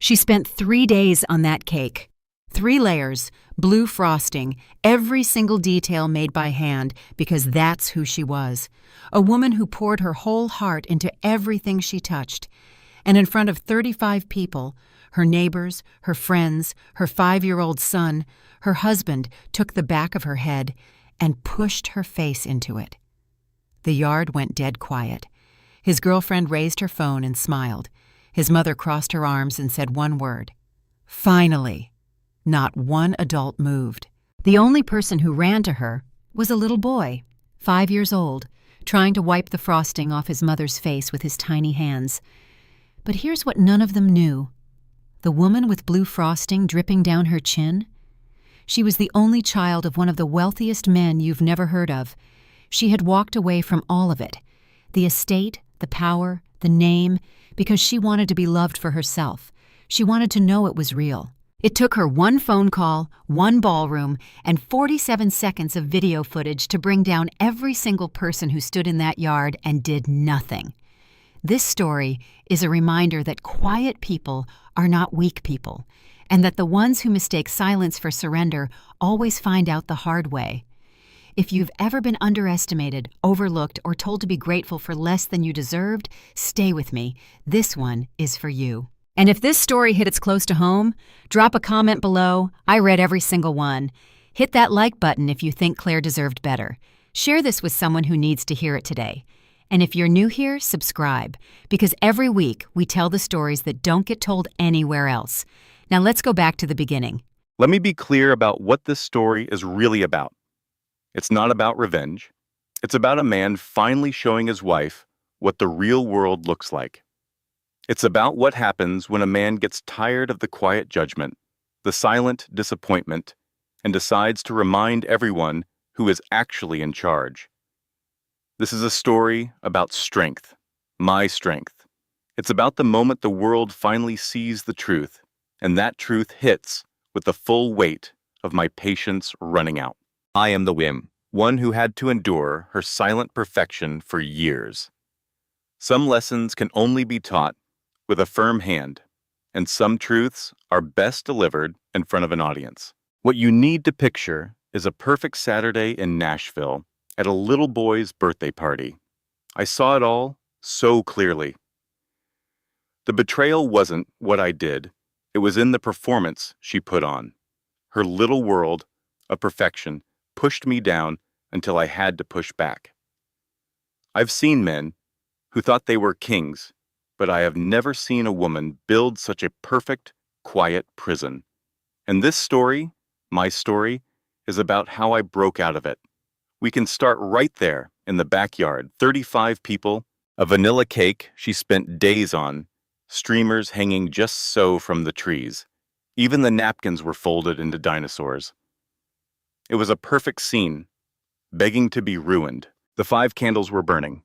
She spent 3 days on that cake. 3 layers, blue frosting, every single detail made by hand because that's who she was. A woman who poured her whole heart into everything she touched. And in front of 35 people, her neighbors, her friends, her 5-year-old son, her husband took the back of her head and pushed her face into it. The yard went dead quiet. His girlfriend raised her phone and smiled. His mother crossed her arms and said one word. Finally. Not one adult moved. The only person who ran to her was a little boy, 5 years old, trying to wipe the frosting off his mother's face with his tiny hands. But here's what none of them knew. The woman with blue frosting dripping down her chin? She was the only child of one of the wealthiest men you've never heard of. She had walked away from all of it, the estate, the power, the name, because she wanted to be loved for herself. She wanted to know it was real. It took her one phone call, one ballroom, and 47 seconds of video footage to bring down every single person who stood in that yard and did nothing. This story is a reminder that quiet people are not weak people, and that the ones who mistake silence for surrender always find out the hard way. If you've ever been underestimated, overlooked, or told to be grateful for less than you deserved, stay with me. This one is for you. And if this story hit its close to home, drop a comment below. I read every single one. Hit that like button if you think Claire deserved better. Share this with someone who needs to hear it today. And if you're new here, subscribe, because every week we tell the stories that don't get told anywhere else. Now let's go back to the beginning. Let me be clear about what this story is really about. It's not about revenge. It's about a man finally showing his wife what the real world looks like. It's about what happens when a man gets tired of the quiet judgment, the silent disappointment, and decides to remind everyone who is actually in charge. This is a story about strength, my strength. It's about the moment the world finally sees the truth, and that truth hits with the full weight of my patience running out. I am the one who had to endure her silent perfection for years. Some lessons can only be taught with a firm hand, and some truths are best delivered in front of an audience. What you need to picture is a perfect Saturday in Nashville at a little boy's birthday party. I saw it all so clearly. The betrayal wasn't what I did. It was in the performance she put on. Her little world of perfection pushed me down until I had to push back. I've seen men who thought they were kings, but I have never seen a woman build such a perfect, quiet prison. And this story, my story, is about how I broke out of it. We can start right there in the backyard. 35 people, a vanilla cake she spent days on, streamers hanging just so from the trees. Even the napkins were folded into dinosaurs. It was a perfect scene, begging to be ruined. The 5 candles were burning.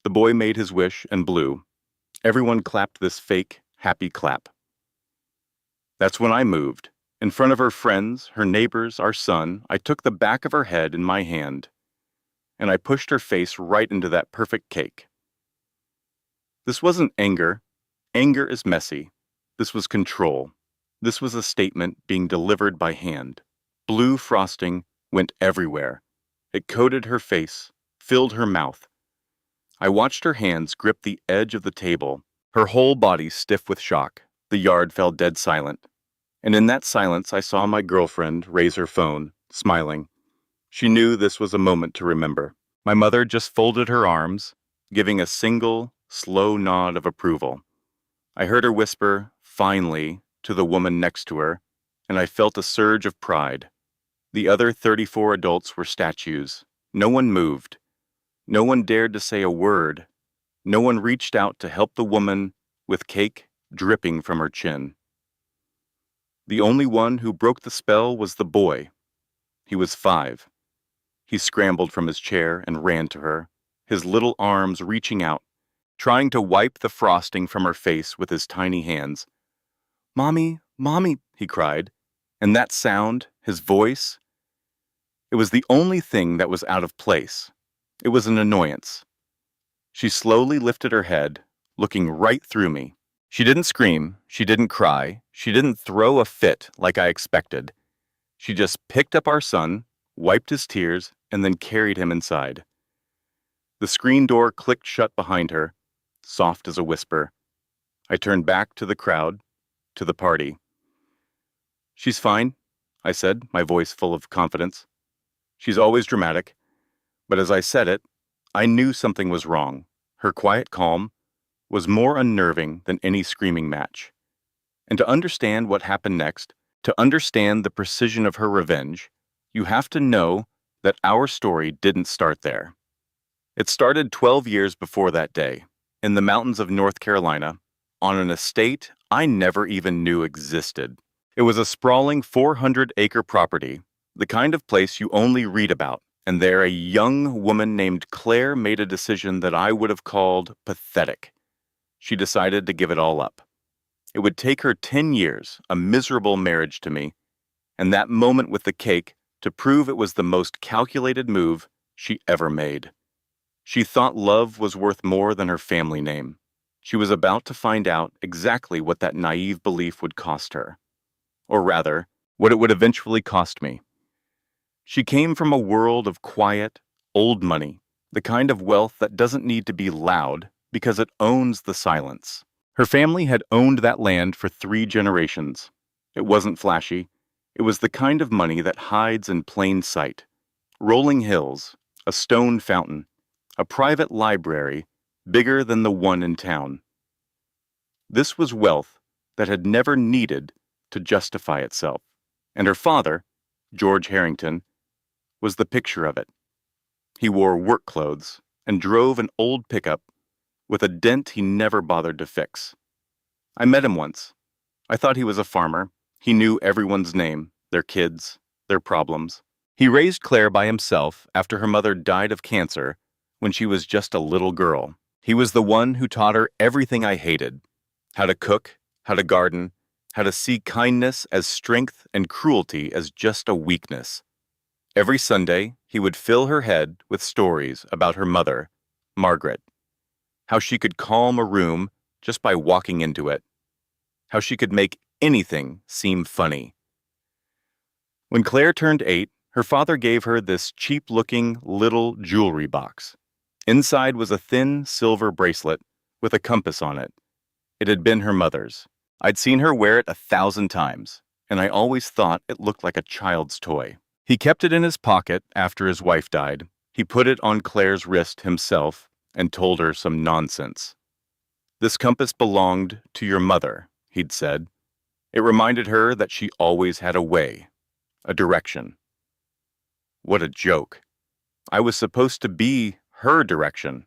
The boy made his wish and blew. Everyone clapped this fake, happy clap. That's when I moved. In front of her friends, her neighbors, our son, I took the back of her head in my hand, and I pushed her face right into that perfect cake. This wasn't anger. Anger is messy. This was control. This was a statement being delivered by hand. Blue frosting went everywhere. It coated her face, filled her mouth. I watched her hands grip the edge of the table, her whole body stiff with shock. The yard fell dead silent. And in that silence, I saw my girlfriend raise her phone, smiling. She knew this was a moment to remember. My mother just folded her arms, giving a single, slow nod of approval. I heard her whisper, finally, to the woman next to her, and I felt a surge of pride. The other 34 adults were statues. No one moved. No one dared to say a word. No one reached out to help the woman with cake dripping from her chin. The only one who broke the spell was the boy. He was 5. He scrambled from his chair and ran to her, his little arms reaching out, trying to wipe the frosting from her face with his tiny hands. "Mommy, Mommy," he cried. And that sound, his voice, it was the only thing that was out of place. It was an annoyance. She slowly lifted her head, looking right through me. She didn't scream, she didn't cry, she didn't throw a fit like I expected. She just picked up our son, wiped his tears, and then carried him inside. The screen door clicked shut behind her, soft as a whisper. I turned back to the crowd, to the party. "She's fine," I said, my voice full of confidence. "She's always dramatic." But as I said it, I knew something was wrong. Her quiet calm was more unnerving than any screaming match. And to understand what happened next, to understand the precision of her revenge, you have to know that our story didn't start there. It started 12 years before that day, in the mountains of North Carolina, on an estate I never even knew existed. It was a sprawling 400-acre property, the kind of place you only read about, and there a young woman named Claire made a decision that I would have called pathetic. She decided to give it all up. It would take her 10 years, a miserable marriage to me, and that moment with the cake to prove it was the most calculated move she ever made. She thought love was worth more than her family name. She was about to find out exactly what that naive belief would cost her. Or rather, what it would eventually cost me. She came from a world of quiet, old money, the kind of wealth that doesn't need to be loud because it owns the silence. Her family had owned that land for 3 generations. It wasn't flashy. It was the kind of money that hides in plain sight. Rolling hills, a stone fountain, a private library bigger than the one in town. This was wealth that had never needed to justify itself. And her father, George Harrington, was the picture of it. He wore work clothes and drove an old pickup with a dent he never bothered to fix. I met him once. I thought he was a farmer. He knew everyone's name, their kids, their problems. He raised Claire by himself after her mother died of cancer when she was just a little girl. He was the one who taught her everything I hated: how to cook, how to garden, how to see kindness as strength and cruelty as just a weakness. Every Sunday, he would fill her head with stories about her mother, Margaret. How she could calm a room just by walking into it. How she could make anything seem funny. When Claire turned 8, her father gave her this cheap-looking little jewelry box. Inside was a thin silver bracelet with a compass on it. It had been her mother's. I'd seen her wear it 1,000 times, and I always thought it looked like a child's toy. He kept it in his pocket after his wife died. He put it on Claire's wrist himself and told her some nonsense. "This compass belonged to your mother," he'd said. It reminded her that she always had a way, a direction. What a joke. I was supposed to be her direction,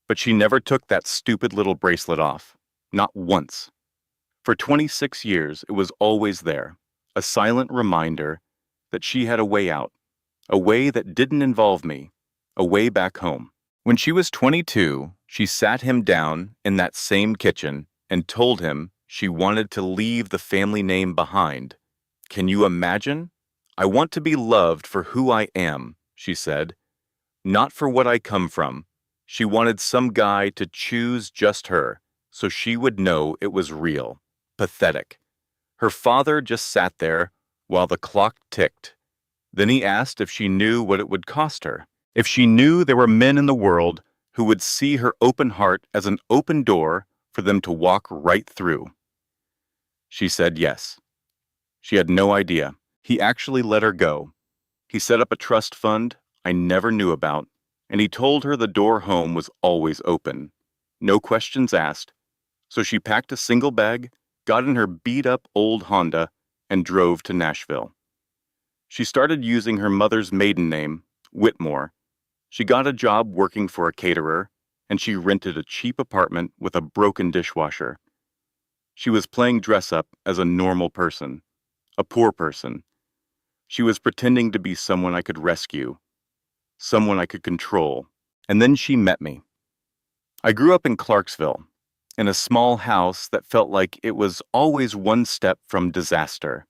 but she never took that stupid little bracelet off, not once. For 26 years, it was always there, a silent reminder that she had a way out, a way that didn't involve me, a way back home. When she was 22, she sat him down in that same kitchen and told him she wanted to leave the family name behind. "Can you imagine? I want to be loved for who I am," she said, "not for what I come from." She wanted some guy to choose just her, so she would know it was real. Pathetic. Her father just sat there while the clock ticked. Then he asked if she knew what it would cost her. If she knew there were men in the world who would see her open heart as an open door for them to walk right through. She said yes. She had no idea. He actually let her go. He set up a trust fund I never knew about, and he told her the door home was always open. No questions asked. So she packed a single bag, got in her beat-up old Honda, and drove to Nashville. She started using her mother's maiden name, Whitmore. She got a job working for a caterer, and she rented a cheap apartment with a broken dishwasher. She was playing dress-up as a normal person, a poor person. She was pretending to be someone I could rescue, someone I could control. And then she met me. I grew up in Clarksville, in a small house that felt like it was always one step from disaster.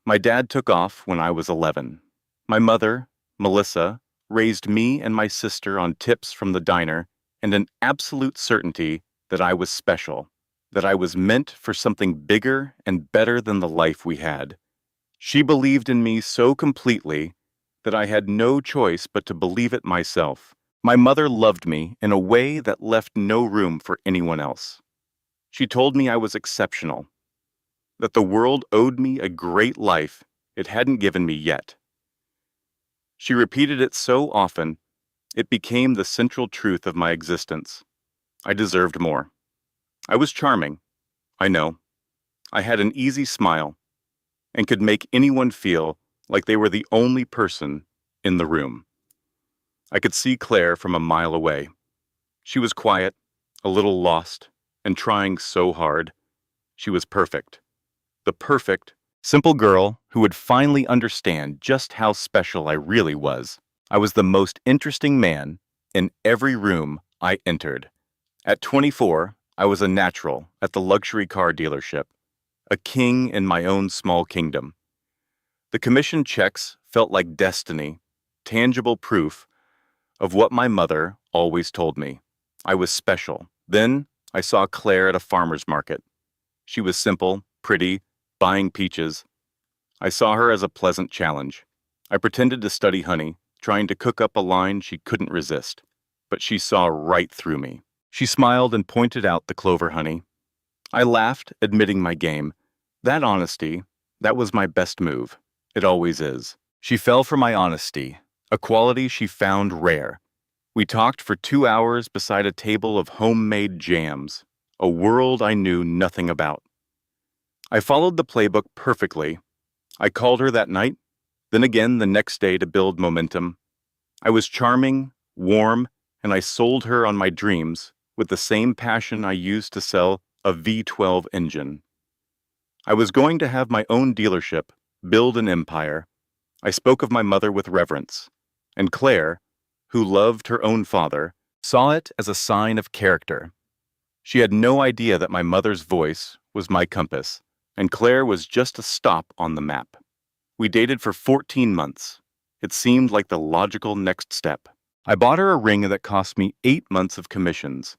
My dad took off when I was 11. My mother, Melissa, raised me and my sister on tips from the diner and an absolute certainty that I was special. that I was meant for something bigger and better than the life we had. She believed in me so completely that I had no choice but to believe it myself. My mother loved me in a way that left no room for anyone else. She told me I was exceptional, that the world owed me a great life it hadn't given me yet. She repeated it so often, it became the central truth of my existence. I deserved more. I was charming, I know. I had an easy smile and could make anyone feel like they were the only person in the room. I could see Claire from a mile away. She was quiet, a little lost, and trying so hard. She was perfect. The perfect, simple girl who would finally understand just how special I really was. I was the most interesting man in every room I entered. At 24, I was a natural at the luxury car dealership, a king in my own small kingdom. The commission checks felt like destiny, tangible proof of what my mother always told me. I was special. Then I saw Claire at a farmer's market. She was simple, pretty, buying peaches. I saw her as a pleasant challenge. I pretended to study honey, trying to cook up a line she couldn't resist. But she saw right through me. She smiled and pointed out the clover honey. I laughed, admitting my game. That honesty, that was my best move. It always is. She fell for my honesty, a quality she found rare. We talked for 2 hours beside a table of homemade jams, a world I knew nothing about. I followed the playbook perfectly. I called her that night, then again the next day to build momentum. I was charming, warm, and I sold her on my dreams with the same passion I used to sell a V12 engine. I was going to have my own dealership, build an empire. I spoke of my mother with reverence, and Claire, who loved her own father, saw it as a sign of character. She had no idea that my mother's voice was my compass, and Claire was just a stop on the map. We dated for 14 months. It seemed like the logical next step. I bought her a ring that cost me 8 months of commissions.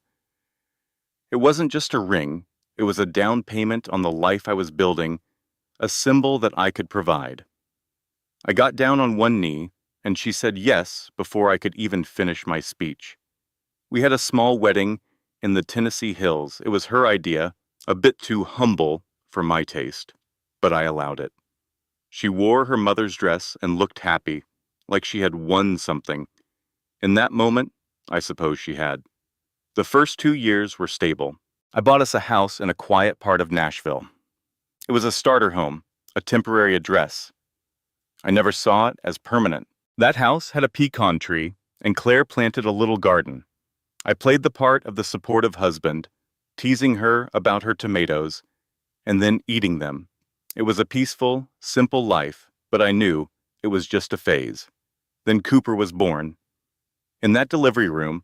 It wasn't just a ring, it was a down payment on the life I was building, a symbol that I could provide. I got down on one knee, and she said yes before I could even finish my speech. We had a small wedding in the Tennessee hills. It was her idea, a bit too humble for my taste, but I allowed it. She wore her mother's dress and looked happy, like she had won something. In that moment, I suppose she had. The first 2 years were stable. I bought us a house in a quiet part of Nashville. It was a starter home, a temporary address. I never saw it as permanent. That house had a pecan tree, and Claire planted a little garden. I played the part of the supportive husband, teasing her about her tomatoes, and then eating them. It was a peaceful, simple life, but I knew it was just a phase. Then Cooper was born. In that delivery room,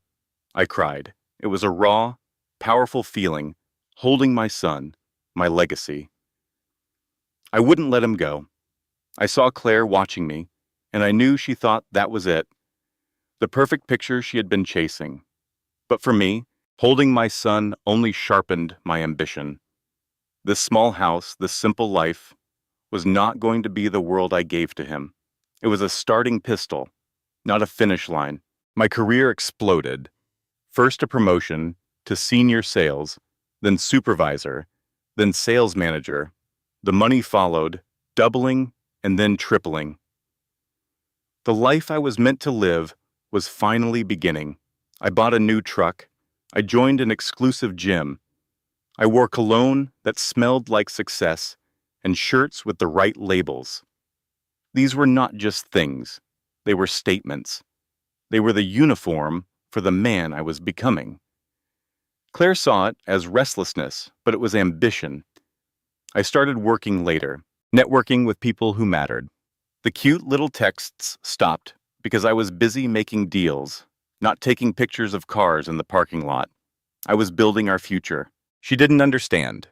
I cried. It was a raw, powerful feeling, holding my son, my legacy. I wouldn't let him go. I saw Claire watching me, and I knew she thought that was it, the perfect picture she had been chasing. But for me, holding my son only sharpened my ambition. This small house, this simple life, was not going to be the world I gave to him. It was a starting pistol, not a finish line. My career exploded. First a promotion to senior sales, then supervisor, then sales manager. The money followed, doubling and then tripling. The life I was meant to live was finally beginning. I bought a new truck. I joined an exclusive gym. I wore cologne that smelled like success and shirts with the right labels. These were not just things. They were statements. They were the uniform for the man I was becoming. Claire saw it as restlessness, but it was ambition. I started working later, networking with people who mattered. The cute little texts stopped because I was busy making deals, not taking pictures of cars in the parking lot. I was building our future. She didn't understand.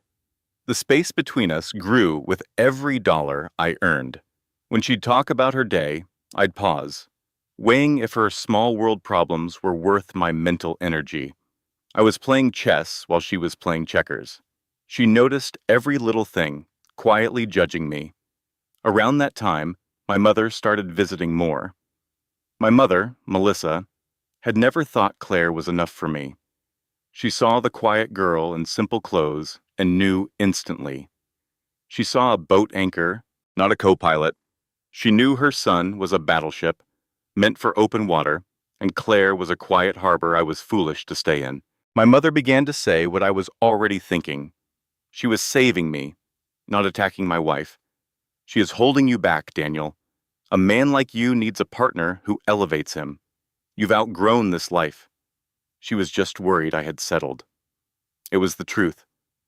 The space between us grew with every dollar I earned. When she'd talk about her day, I'd pause, weighing if her small world problems were worth my mental energy. I was playing chess while she was playing checkers. She noticed every little thing, quietly judging me. Around that time, my mother started visiting more. My mother, Melissa, had never thought Claire was enough for me. She saw the quiet girl in simple clothes and knew instantly. She saw a boat anchor, not a co-pilot. She knew her son was a battleship, meant for open water, and Claire was a quiet harbor I was foolish to stay in. My mother began to say what I was already thinking. She was saving me, not attacking my wife. She is holding you back, Daniel. A man like you needs a partner who elevates him. You've outgrown this life. She was just worried I had settled. It was the truth.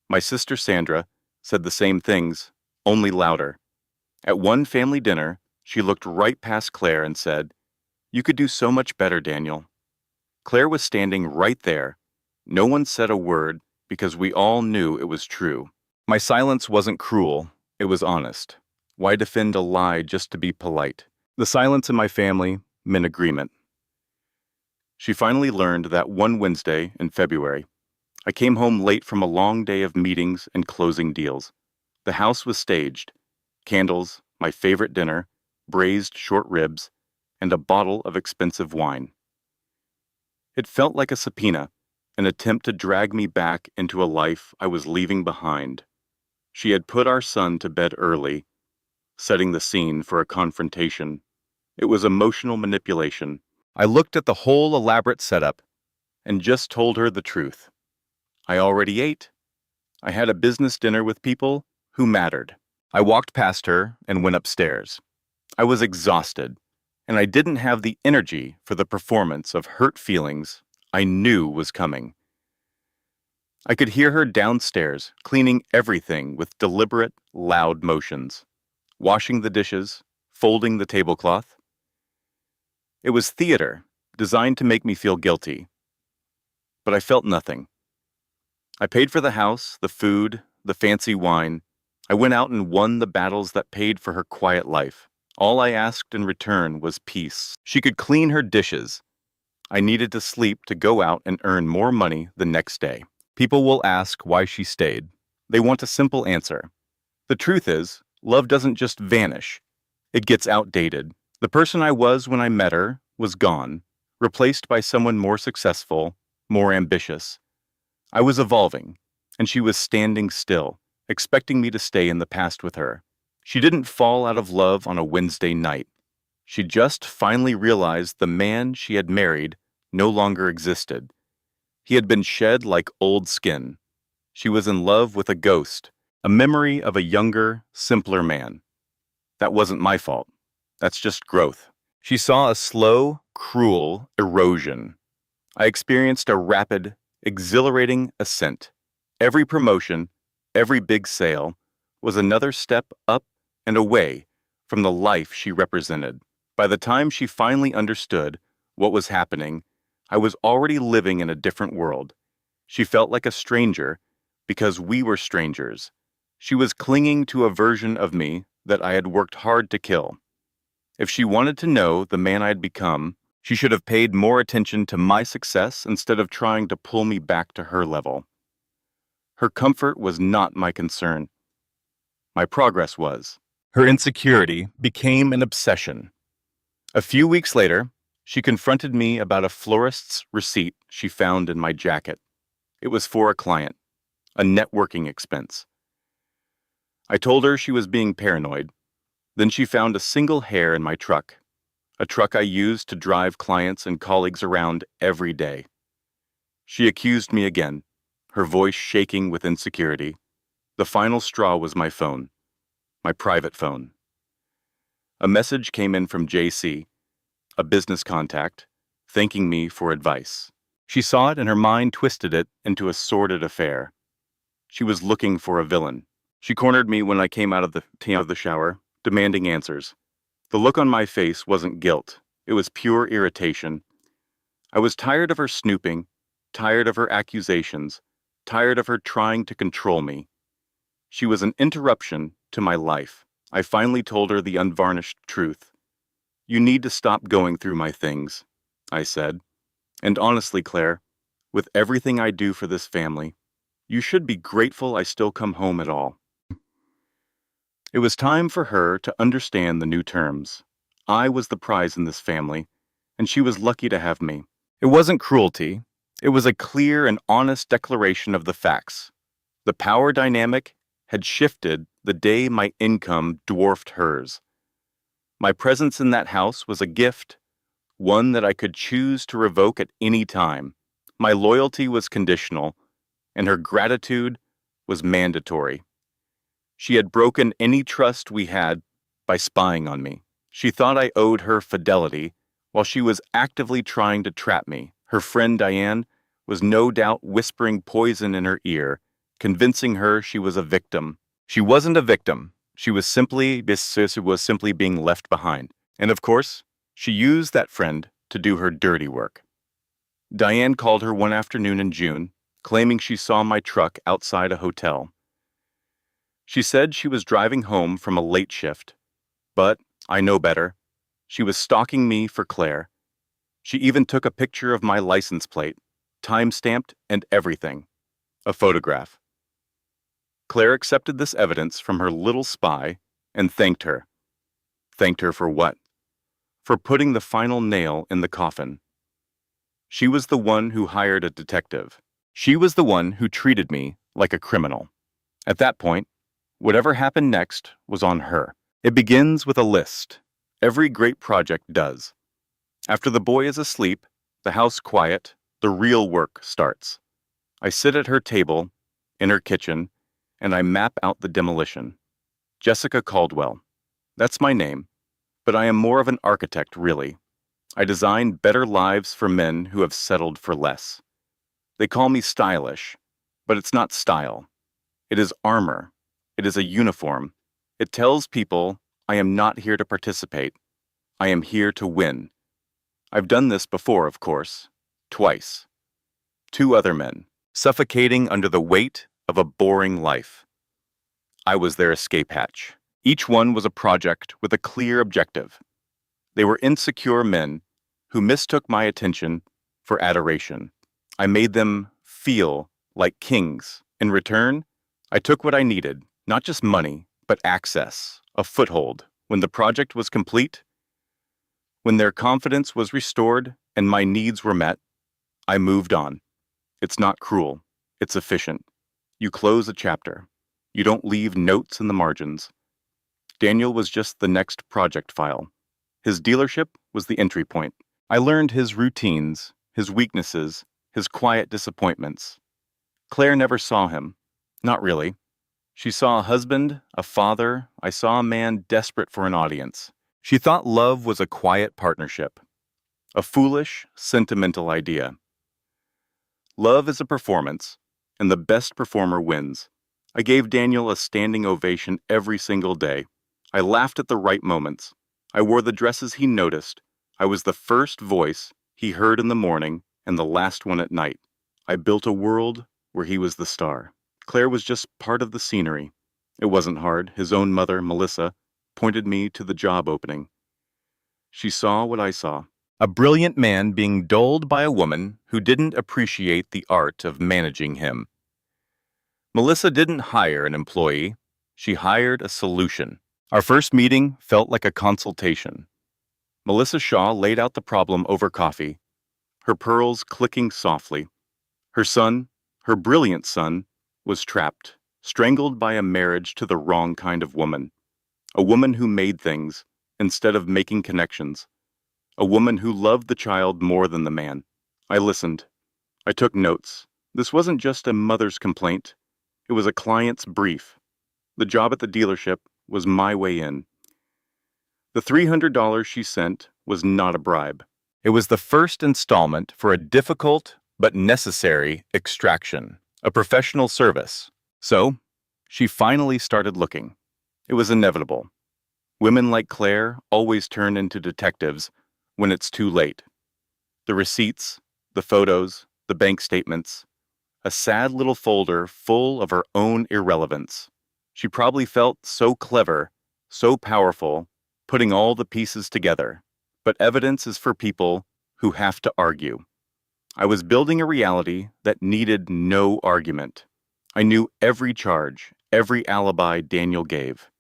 My sister Sandra said the same things, only louder. At one family dinner, she looked right past Claire and said, "You could do so much better, Daniel." Claire was standing right there. No one said a word because we all knew it was true. My silence wasn't cruel, it was honest. Why defend a lie just to be polite? The silence in my family meant agreement. She finally learned that one Wednesday in February. I came home late from a long day of meetings and closing deals. The house was staged. Candles, my favorite dinner, braised short ribs, and a bottle of expensive wine. It felt like a subpoena, an attempt to drag me back into a life I was leaving behind. She had put our son to bed early, setting the scene for a confrontation. It was emotional manipulation. I looked at the whole elaborate setup and just told her the truth. I already ate. I had a business dinner with people who mattered. I walked past her and went upstairs. I was exhausted, and I didn't have the energy for the performance of hurt feelings I knew was coming. I could hear her downstairs cleaning everything with deliberate, loud motions, washing the dishes, folding the tablecloth. It was theater, designed to make me feel guilty. But I felt nothing. I paid for the house, the food, the fancy wine. I went out and won the battles that paid for her quiet life. All I asked in return was peace. She could clean her dishes. I needed to sleep to go out and earn more money the next day. People will ask why she stayed. They want a simple answer. The truth is, love doesn't just vanish. It gets outdated. The person I was when I met her was gone, replaced by someone more successful, more ambitious. I was evolving, and she was standing still, expecting me to stay in the past with her. She didn't fall out of love on a Wednesday night. She just finally realized the man she had married no longer existed. He had been shed like old skin. She was in love with a ghost, a memory of a younger, simpler man. That wasn't my fault. That's just growth. She saw a slow, cruel erosion. I experienced a rapid, exhilarating ascent. Every promotion, every big sale, was another step up and away from the life she represented. By the time she finally understood what was happening, I was already living in a different world. She felt like a stranger because we were strangers. She was clinging to a version of me that I had worked hard to kill. If she wanted to know the man I had become, she should have paid more attention to my success instead of trying to pull me back to her level. Her comfort was not my concern. My progress was. Her insecurity became an obsession. A few weeks later, she confronted me about a florist's receipt she found in my jacket. It was for a client, a networking expense. I told her she was being paranoid. Then she found a single hair in my truck, a truck I used to drive clients and colleagues around every day. She accused me again, her voice shaking with insecurity. The final straw was my phone, my private phone. A message came in from JC, a business contact, thanking me for advice. She saw it and her mind twisted it into a sordid affair. She was looking for a villain. She cornered me when I came out of the shower, demanding answers. The look on my face wasn't guilt. It was pure irritation. I was tired of her snooping, tired of her accusations, tired of her trying to control me. She was an interruption to my life. I finally told her the unvarnished truth. "You need to stop going through my things," I said. "And honestly, Claire, with everything I do for this family, You should be grateful I still come home at all. It was time for her to understand the new terms. I was the prize in this family, and she was lucky to have me. It wasn't cruelty. It was a clear and honest declaration of the facts. The power dynamic had shifted the day my income dwarfed hers. My presence in that house was a gift, one that I could choose to revoke at any time. My loyalty was conditional, and her gratitude was mandatory. She had broken any trust we had by spying on me. She thought I owed her fidelity while she was actively trying to trap me. Her friend Diane was no doubt whispering poison in her ear, convincing her she was a victim. She wasn't a victim. She was simply being left behind. And of course, she used that friend to do her dirty work. Diane called her one afternoon in June, claiming she saw my truck outside a hotel. She said she was driving home from a late shift, but I know better. She was stalking me for Claire. She even took a picture of my license plate, time-stamped and everything. A photograph. Claire accepted this evidence from her little spy and thanked her. Thanked her for what? For putting the final nail in the coffin. She was the one who hired a detective. She was the one who treated me like a criminal. At that point, whatever happened next was on her. It begins with a list. Every great project does. After the boy is asleep, the house quiet, the real work starts. I sit at her table, in her kitchen, and I map out the demolition. Jessica Caldwell. That's my name, but I am more of an architect, really. I design better lives for men who have settled for less. They call me stylish, but it's not style. It is armor. It is a uniform. It tells people I am not here to participate. I am here to win. I've done this before, of course. Twice. 2 other men, suffocating under the weight of a boring life. I was their escape hatch. Each one was a project with a clear objective. They were insecure men who mistook my attention for adoration. I made them feel like kings. In return, I took what I needed, not just money, but access, a foothold. When the project was complete, when their confidence was restored and my needs were met, I moved on. It's not cruel. It's efficient. You close a chapter. You don't leave notes in the margins. Daniel was just the next project file. His dealership was the entry point. I learned his routines, his weaknesses, his quiet disappointments. Claire never saw him. Not really. She saw a husband, a father. I saw a man desperate for an audience. She thought love was a quiet partnership. A foolish, sentimental idea. Love is a performance, and the best performer wins. I gave Daniel a standing ovation every single day. I laughed at the right moments. I wore the dresses he noticed. I was the first voice he heard in the morning and the last one at night. I built a world where he was the star. Claire was just part of the scenery. It wasn't hard. His own mother, Melissa, pointed me to the job opening. She saw what I saw. A brilliant man being dulled by a woman who didn't appreciate the art of managing him. Melissa didn't hire an employee. She hired a solution. Our first meeting felt like a consultation. Melissa Shaw laid out the problem over coffee, her pearls clicking softly. Her son, her brilliant son, was trapped, strangled by a marriage to the wrong kind of woman. A woman who made things instead of making connections. A woman who loved the child more than the man. I listened. I took notes. This wasn't just a mother's complaint. It was a client's brief. The job at the dealership was my way in. The $300 she sent was not a bribe. It was the first installment for a difficult but necessary extraction, a professional service. So, she finally started looking. It was inevitable. Women like Claire always turn into detectives when it's too late. The receipts, the photos, the bank statements, a sad little folder full of her own irrelevance. She probably felt so clever, so powerful, putting all the pieces together. But evidence is for people who have to argue. I was building a reality that needed no argument. I knew every charge, every alibi Daniel gave.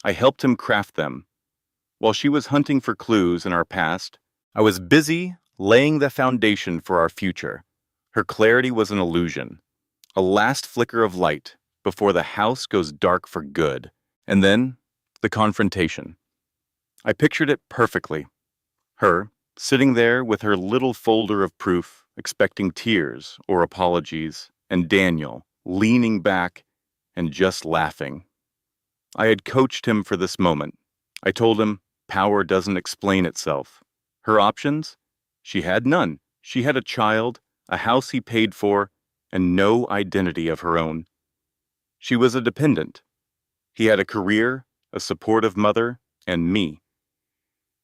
I helped him craft them. While she was hunting for clues in our past, I was busy laying the foundation for our future. Her clarity was an illusion, a last flicker of light before the house goes dark for good. And then, the confrontation. I pictured it perfectly. Her, sitting there with her little folder of proof, expecting tears or apologies, and Daniel, leaning back and just laughing. I had coached him for this moment. I told him, power doesn't explain itself. Her options? She had none. She had a child, a house he paid for, and no identity of her own. She was a dependent. He had a career, a supportive mother, and me.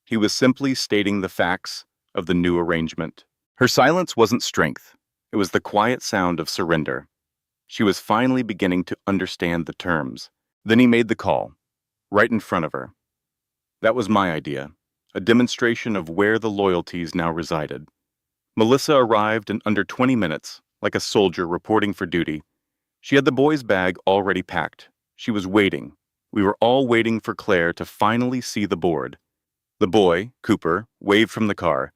He was simply stating the facts of the new arrangement. Her silence wasn't strength. It was the quiet sound of surrender. She was finally beginning to understand the terms. Then he made the call, right in front of her. That was my idea, a demonstration of where the loyalties now resided. Melissa arrived in under 20 minutes, like a soldier reporting for duty. She had the boys' bag already packed. She was waiting. We were all waiting for Claire to finally see the board. The boy, Cooper, waved from the car.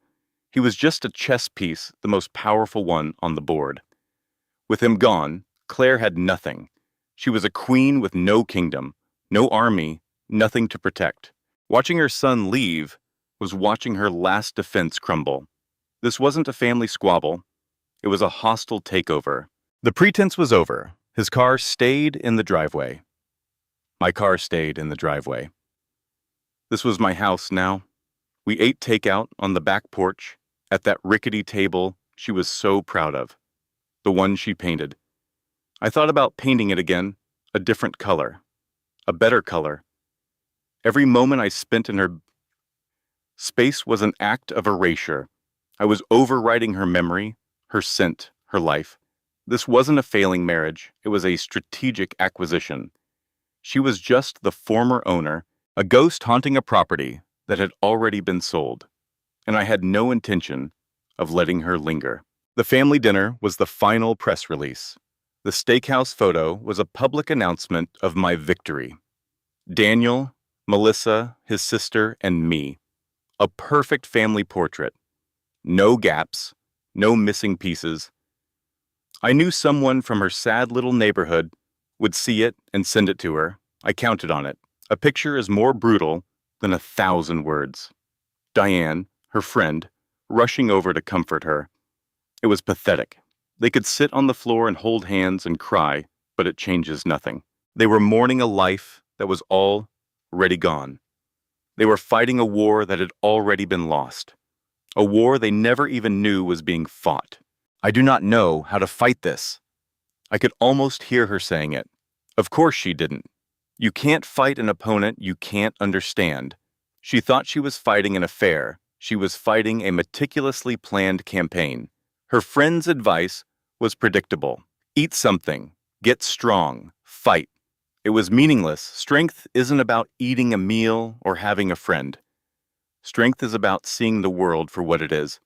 He was just a chess piece, the most powerful one on the board. With him gone, Claire had nothing. She was a queen with no kingdom, no army, nothing to protect. Watching her son leave was watching her last defense crumble. This wasn't a family squabble. It was a hostile takeover. The pretense was over. His car stayed in the driveway. My car stayed in the driveway. This was my house now. We ate takeout on the back porch at that rickety table she was so proud of, the one she painted. I thought about painting it again, a different color, a better color. Every moment I spent in her space was an act of erasure. I was overwriting her memory, her scent, her life. This wasn't a failing marriage. It was a strategic acquisition. She was just the former owner, a ghost haunting a property that had already been sold, and I had no intention of letting her linger. The family dinner was the final press release. The steakhouse photo was a public announcement of my victory. Daniel, Melissa, his sister, and me. A perfect family portrait. No gaps, no missing pieces. I knew someone from her sad little neighborhood would see it and send it to her. I counted on it. A picture is more brutal than 1,000 words. Diane, her friend, rushing over to comfort her. It was pathetic. They could sit on the floor and hold hands and cry, but it changes nothing. They were mourning a life that was already gone. They were fighting a war that had already been lost. A war they never even knew was being fought. I do not know how to fight this. I could almost hear her saying it. Of course she didn't. You can't fight an opponent you can't understand. She thought she was fighting an affair. She was fighting a meticulously planned campaign. Her friend's advice was predictable. Eat something. Get strong. Fight. It was meaningless. Strength isn't about eating a meal or having a friend. Strength is about seeing the world for what it is.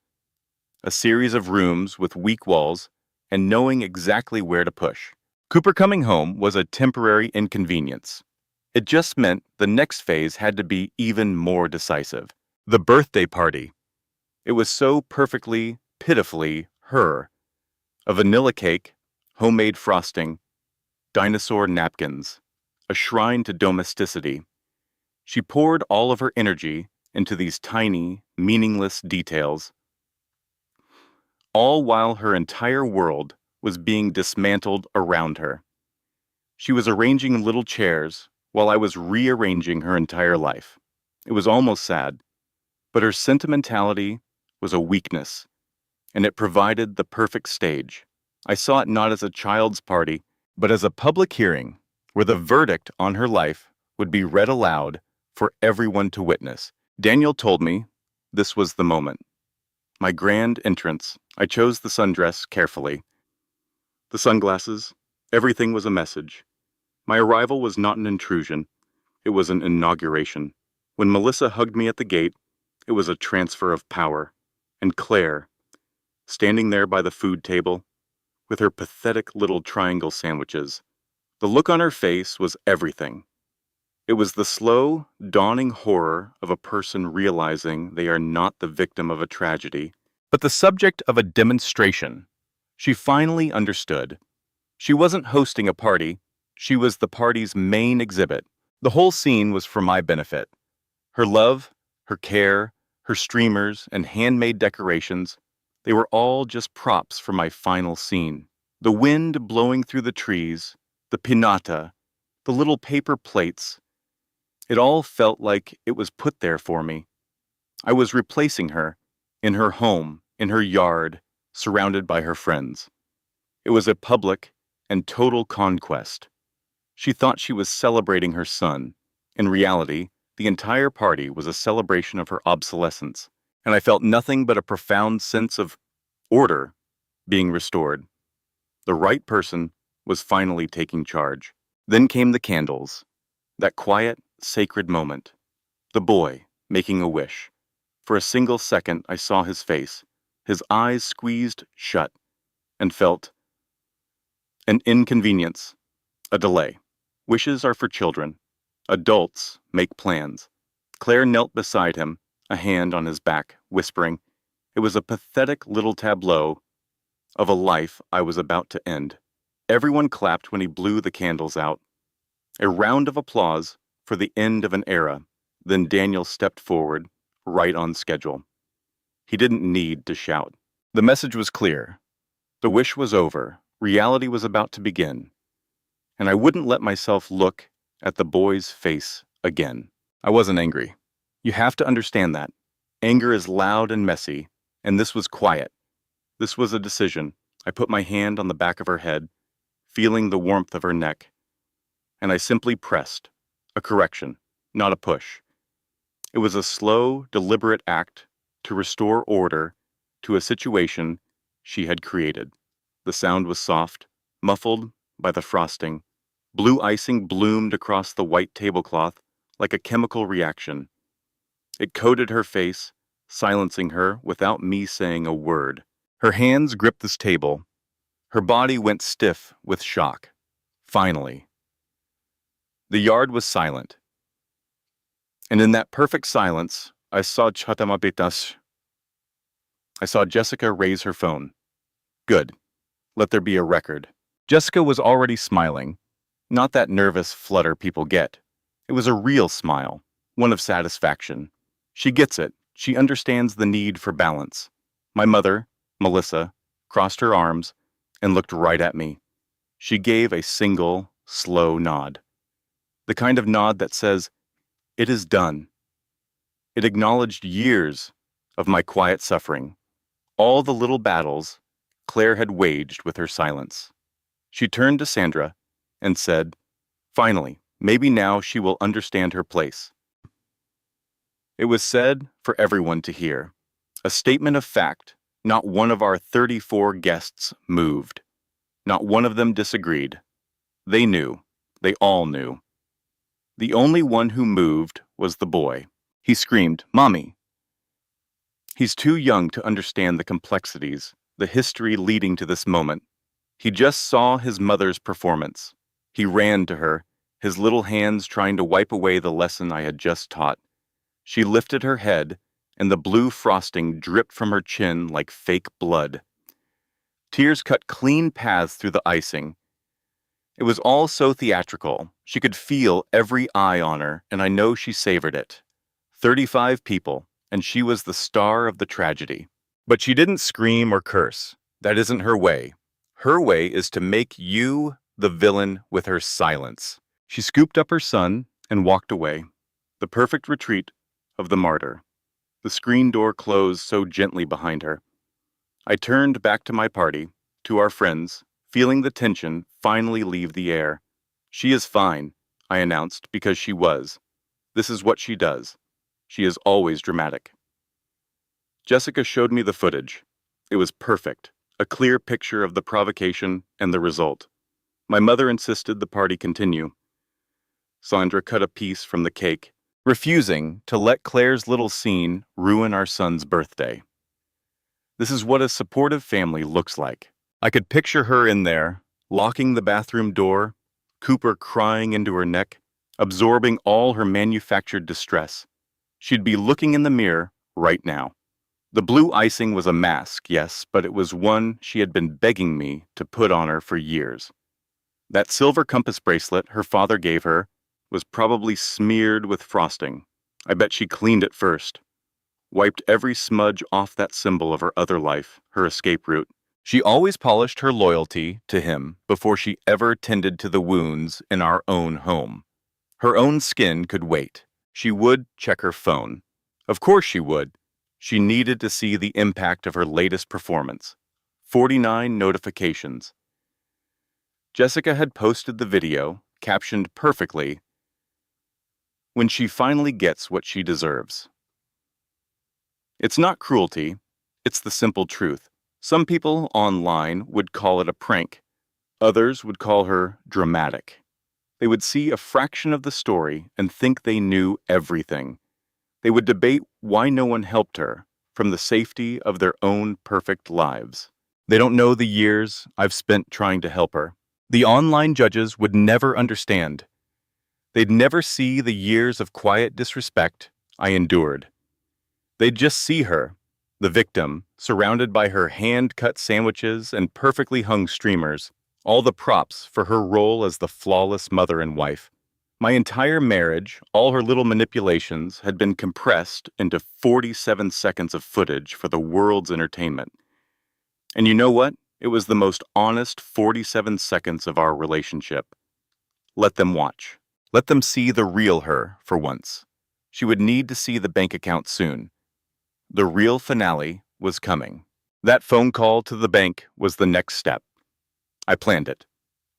A series of rooms with weak walls and knowing exactly where to push. Cooper coming home was a temporary inconvenience. It just meant the next phase had to be even more decisive. The birthday party. It was so perfectly, pitifully her. A vanilla cake, homemade frosting, dinosaur napkins, a shrine to domesticity. She poured all of her energy into these tiny, meaningless details, all while her entire world was being dismantled around her. She was arranging little chairs while I was rearranging her entire life. It was almost sad, but her sentimentality was a weakness, and it provided the perfect stage. I saw it not as a child's party, but as a public hearing where the verdict on her life would be read aloud for everyone to witness. Daniel told me this was the moment. My grand entrance. I chose the sundress carefully. The sunglasses. Everything was a message. My arrival was not an intrusion. It was an inauguration. When Melissa hugged me at the gate, it was a transfer of power. And Claire, standing there by the food table, with her pathetic little triangle sandwiches. The look on her face was everything. It was the slow, dawning horror of a person realizing they are not the victim of a tragedy, but the subject of a demonstration. She finally understood. She wasn't hosting a party, she was the party's main exhibit. The whole scene was for my benefit. Her love, her care, her streamers, and handmade decorations, they were all just props for my final scene. The wind blowing through the trees, the pinata, the little paper plates, it all felt like it was put there for me. I was replacing her, in her home, in her yard, surrounded by her friends. It was a public and total conquest. She thought she was celebrating her son. In reality, the entire party was a celebration of her obsolescence, and I felt nothing but a profound sense of order being restored. The right person was finally taking charge. Then came the candles, that quiet, sacred moment. The boy making a wish. For a single second, I saw his face, his eyes squeezed shut, and felt an inconvenience, a delay. Wishes are for children. Adults make plans. Claire knelt beside him, a hand on his back, whispering. It was a pathetic little tableau of a life I was about to end. Everyone clapped when he blew the candles out. A round of applause for the end of an era. Then Daniel stepped forward, right on schedule. He didn't need to shout. The message was clear. The wish was over. Reality was about to begin. And I wouldn't let myself look at the boy's face again. I wasn't angry. You have to understand that. Anger is loud and messy, and this was quiet. This was a decision. I put my hand on the back of her head, feeling the warmth of her neck, and I simply pressed. A correction, not a push. It was a slow, deliberate act to restore order to a situation she had created. The sound was soft, muffled by the frosting. Blue icing bloomed across the white tablecloth like a chemical reaction. It coated her face, silencing her without me saying a word. Her hands gripped this table. Her body went stiff with shock. Finally. The yard was silent. And in that perfect silence, I saw Jessica raise her phone. Good. Let there be a record. Jessica was already smiling. Not that nervous flutter people get. It was a real smile, one of satisfaction. She gets it. She understands the need for balance. My mother, Melissa, crossed her arms and looked right at me. She gave a single, slow nod. The kind of nod that says, "It is done." It acknowledged years of my quiet suffering, all the little battles Claire had waged with her silence. She turned to Sandra and said, "Finally, maybe now she will understand her place." It was said for everyone to hear. A statement of fact. Not one of our 34 guests moved. Not one of them disagreed. They knew. They all knew. The only one who moved was the boy. He screamed, "Mommy!" He's too young to understand the complexities, the history leading to this moment. He just saw his mother's performance. He ran to her, his little hands trying to wipe away the lesson I had just taught. She lifted her head, and the blue frosting dripped from her chin like fake blood. Tears cut clean paths through the icing. It was all so theatrical. She could feel every eye on her, and I know she savored it. 35 people, and she was the star of the tragedy. But she didn't scream or curse. That isn't her way. Her way is to make you the villain with her silence. She scooped up her son and walked away. The perfect retreat of the martyr. The screen door closed so gently behind her. I turned back to my party, to our friends, feeling the tension finally leave the air. She is fine, I announced, because she was. This is what she does. She is always dramatic. Jessica showed me the footage. It was perfect, a clear picture of the provocation and the result. My mother insisted the party continue. Sandra cut a piece from the cake, refusing to let Claire's little scene ruin our son's birthday. This is what a supportive family looks like. I could picture her in there, locking the bathroom door, Cooper crying into her neck, absorbing all her manufactured distress. She'd be looking in the mirror right now. The blue icing was a mask, yes, but it was one she had been begging me to put on her for years. That silver compass bracelet her father gave her was probably smeared with frosting. I bet she cleaned it first, wiped every smudge off that symbol of her other life, her escape route. She always polished her loyalty to him before she ever tended to the wounds in our own home. Her own skin could wait. She would check her phone. Of course she would. She needed to see the impact of her latest performance. 49 notifications. Jessica had posted the video, captioned perfectly, "When she finally gets what she deserves." It's not cruelty, it's the simple truth. Some people online would call it a prank. Others would call her dramatic. They would see a fraction of the story and think they knew everything. They would debate why no one helped her from the safety of their own perfect lives. They don't know the years I've spent trying to help her. The online judges would never understand. They'd never see the years of quiet disrespect I endured. They'd just see her, the victim, surrounded by her hand-cut sandwiches and perfectly hung streamers, all the props for her role as the flawless mother and wife. My entire marriage, all her little manipulations, had been compressed into 47 seconds of footage for the world's entertainment. And you know what? It was the most honest 47 seconds of our relationship. Let them watch. Let them see the real her for once. She would need to see the bank account soon. The real finale was coming. That phone call to the bank was the next step. I planned it.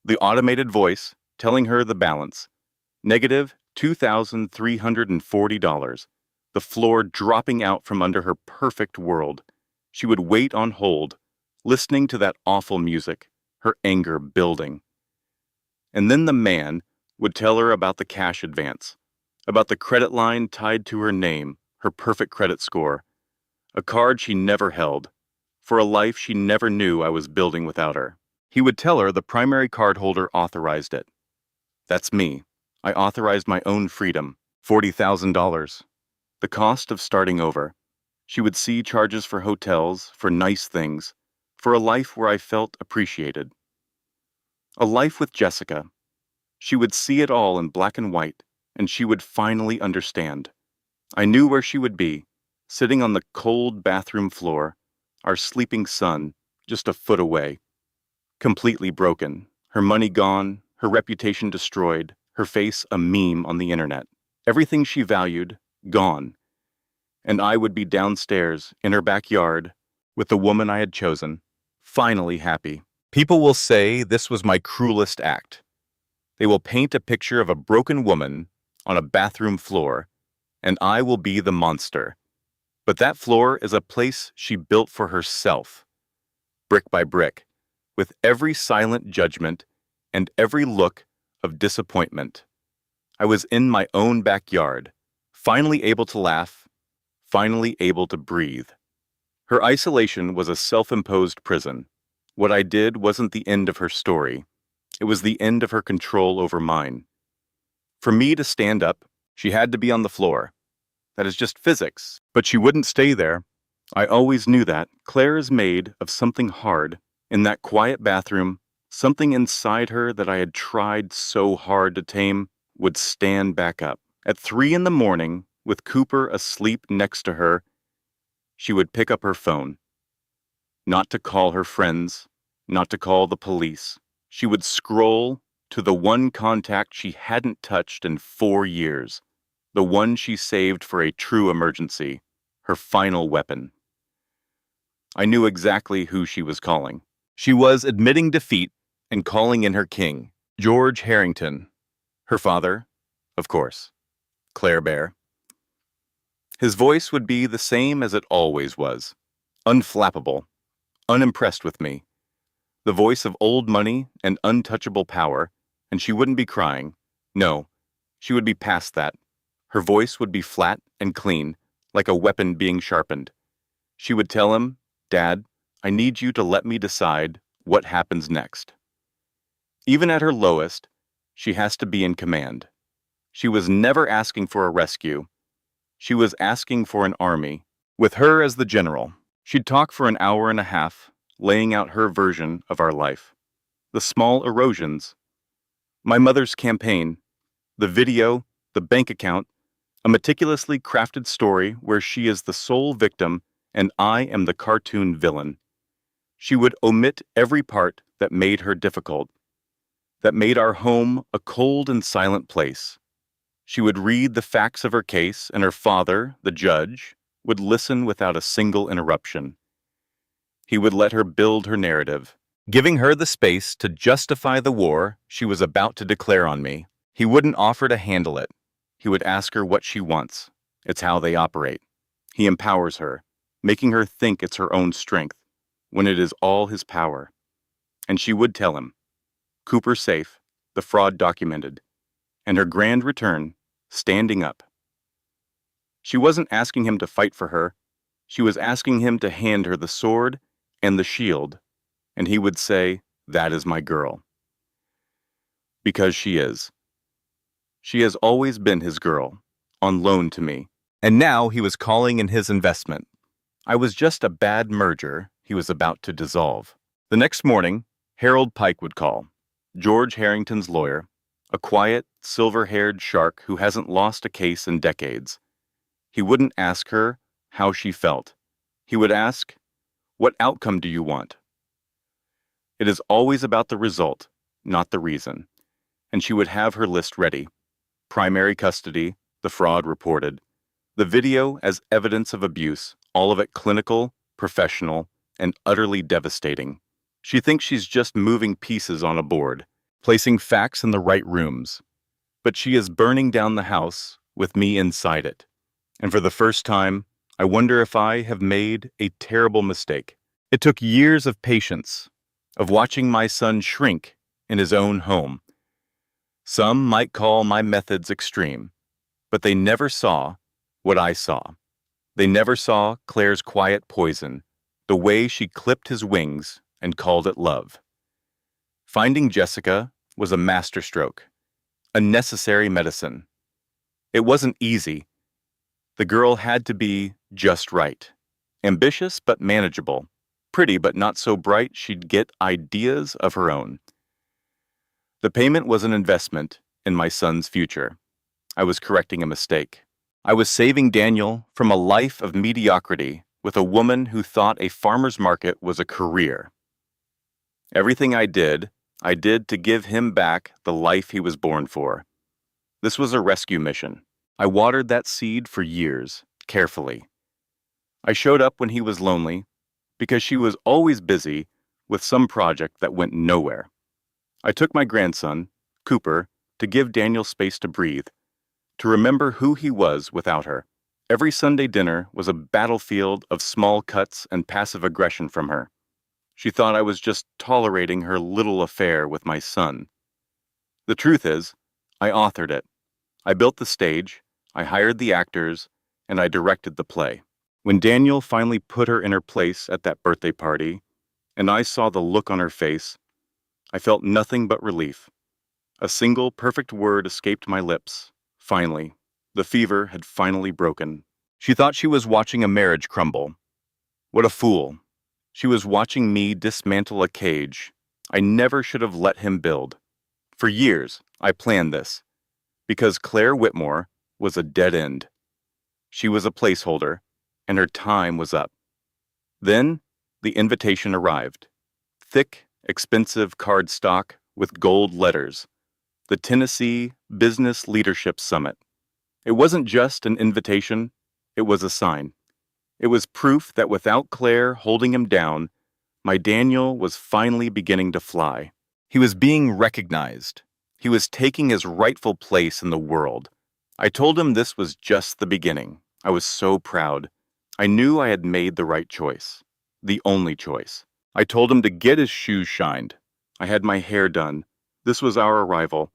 The automated voice telling her the balance. Negative $2,340. The floor dropping out from under her perfect world. She would wait on hold, listening to that awful music, her anger building. And then the man would tell her about the cash advance, about the credit line tied to her name, her perfect credit score, a card she never held, for a life she never knew I was building without her. He would tell her the primary cardholder authorized it. That's me. I authorized my own freedom. $40,000. The cost of starting over. She would see charges for hotels, for nice things, for a life where I felt appreciated. A life with Jessica. She would see it all in black and white, and she would finally understand. I knew where she would be, sitting on the cold bathroom floor, our sleeping son just a foot away. Completely broken, her money gone, her reputation destroyed, her face a meme on the internet. Everything she valued, gone. And I would be downstairs, in her backyard, with the woman I had chosen, finally happy. People will say this was my cruelest act. They will paint a picture of a broken woman on a bathroom floor, and I will be the monster. But that floor is a place she built for herself, brick by brick, with every silent judgment and every look of disappointment. I was in my own backyard, finally able to laugh, finally able to breathe. Her isolation was a self-imposed prison. What I did wasn't the end of her story. It was the end of her control over mine. For me to stand up, she had to be on the floor. That is just physics. But she wouldn't stay there. I always knew that. Claire is made of something hard. In that quiet bathroom, something inside her that I had tried so hard to tame would stand back up. At 3 a.m, with Cooper asleep next to her, she would pick up her phone. Not to call her friends, not to call the police. She would scroll to the one contact she hadn't touched in 4 years, the one she saved for a true emergency, her final weapon. I knew exactly who she was calling. She was admitting defeat and calling in her king, George Harrington. Her father, of course, Claire Bear. His voice would be the same as it always was, unflappable, unimpressed with me. The voice of old money and untouchable power, and she wouldn't be crying. No, she would be past that. Her voice would be flat and clean, like a weapon being sharpened. She would tell him, "Dad, I need you to let me decide what happens next. Even at her lowest, she has to be in command. She was never asking for a rescue. She was asking for an army. With her as the general, she'd talk for an hour and a half, laying out her version of our life. The small erosions, my mother's campaign, the video, the bank account, a meticulously crafted story where she is the sole victim and I am the cartoon villain. She would omit every part that made her difficult, that made our home a cold and silent place. She would read the facts of her case, and her father, the judge, would listen without a single interruption. He would let her build her narrative, giving her the space to justify the war she was about to declare on me. He wouldn't offer to handle it. He would ask her what she wants. It's how they operate. He empowers her, making her think it's her own strength, when it is all his power. And she would tell him, Cooper safe, the fraud documented, and her grand return, standing up. She wasn't asking him to fight for her. She was asking him to hand her the sword and the shield, and he would say, "That is my girl." Because she is. She has always been his girl, on loan to me. And now he was calling in his investment. I was just a bad merger he was about to dissolve. The next morning, Harold Pike would call, George Harrington's lawyer, a quiet, silver-haired shark who hasn't lost a case in decades. He wouldn't ask her how she felt. He would ask, "What outcome do you want?" It is always about the result, not the reason. And she would have her list ready. Primary custody, the fraud reported. The video as evidence of abuse, all of it clinical, professional, and utterly devastating. She thinks she's just moving pieces on a board, placing facts in the right rooms. But she is burning down the house with me inside it. And for the first time, I wonder if I have made a terrible mistake. It took years of patience, of watching my son shrink in his own home. Some might call my methods extreme, but they never saw what I saw. They never saw Claire's quiet poison, the way she clipped his wings and called it love. Finding Jessica was a masterstroke, a necessary medicine. It wasn't easy. The girl had to be just right. Ambitious but manageable. Pretty but not so bright she'd get ideas of her own. The payment was an investment in my son's future. I was correcting a mistake. I was saving Daniel from a life of mediocrity with a woman who thought a farmer's market was a career. Everything I did to give him back the life he was born for. This was a rescue mission. I watered that seed for years, carefully. I showed up when he was lonely, because she was always busy with some project that went nowhere. I took my grandson, Cooper, to give Daniel space to breathe, to remember who he was without her. Every Sunday dinner was a battlefield of small cuts and passive aggression from her. She thought I was just tolerating her little affair with my son. The truth is, I authored it. I built the stage, I hired the actors, and I directed the play. When Daniel finally put her in her place at that birthday party, and I saw the look on her face, I felt nothing but relief. A single perfect word escaped my lips. Finally, the fever had finally broken. She thought she was watching a marriage crumble. What a fool. She was watching me dismantle a cage I never should have let him build. For years, I planned this, because Claire Whitmore was a dead end. She was a placeholder, and her time was up. Then, the invitation arrived. Thick, expensive cardstock with gold letters. The Tennessee Business Leadership Summit. It wasn't just an invitation, it was a sign. It was proof that without Claire holding him down, my Daniel was finally beginning to fly. He was being recognized. He was taking his rightful place in the world. I told him this was just the beginning. I was so proud. I knew I had made the right choice. The only choice. I told him to get his shoes shined. I had my hair done. This was our arrival.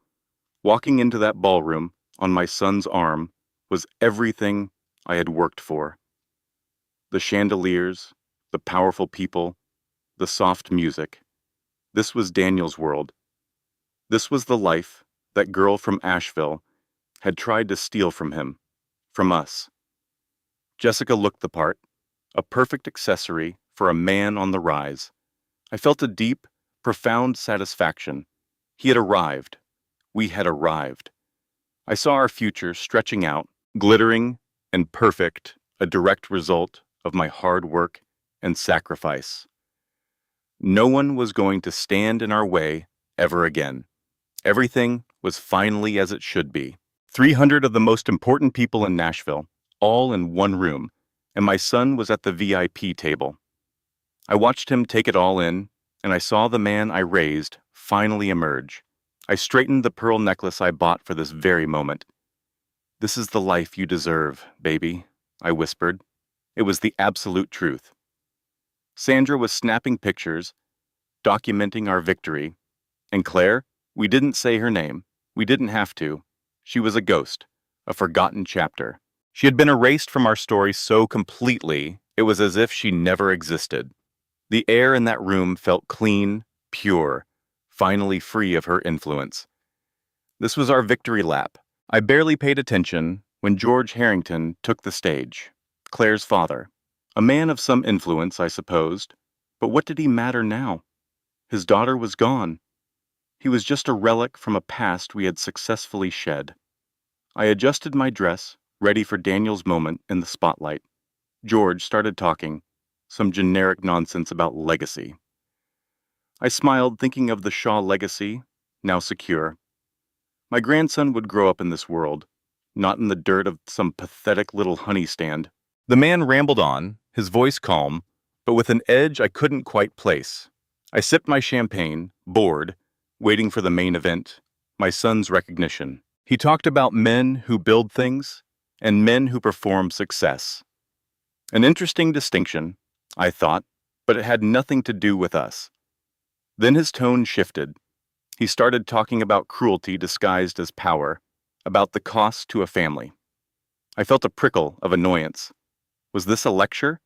Walking into that ballroom, on my son's arm, was everything I had worked for. The chandeliers, the powerful people, the soft music. This was Daniel's world. This was the life that girl from Asheville had tried to steal from him, from us. Jessica looked the part, a perfect accessory for a man on the rise. I felt a deep, profound satisfaction. He had arrived. We had arrived. I saw our future stretching out, glittering and perfect, a direct result of my hard work and sacrifice. No one was going to stand in our way ever again. Everything was finally as it should be. 300 of the most important people in Nashville, all in one room, and my son was at the VIP table. I watched him take it all in, and I saw the man I raised finally emerge. I straightened the pearl necklace I bought for this very moment. "This is the life you deserve, baby," I whispered. It was the absolute truth. Sandra was snapping pictures, documenting our victory. And Claire, we didn't say her name. We didn't have to. She was a ghost, a forgotten chapter. She had been erased from our story so completely, it was as if she never existed. The air in that room felt clean, pure, finally free of her influence. This was our victory lap. I barely paid attention when George Harrington took the stage, Claire's father. A man of some influence, I supposed, but what did he matter now? His daughter was gone. He was just a relic from a past we had successfully shed. I adjusted my dress, ready for Daniel's moment in the spotlight. George started talking, some generic nonsense about legacy. I smiled, thinking of the Shaw legacy, now secure. My grandson would grow up in this world, not in the dirt of some pathetic little honey stand. The man rambled on, his voice calm, but with an edge I couldn't quite place. I sipped my champagne, bored, waiting for the main event, my son's recognition. He talked about men who build things and men who perform success. An interesting distinction, I thought, but it had nothing to do with us. Then his tone shifted. He started talking about cruelty disguised as power, about the cost to a family. I felt a prickle of annoyance. Was this a lecture?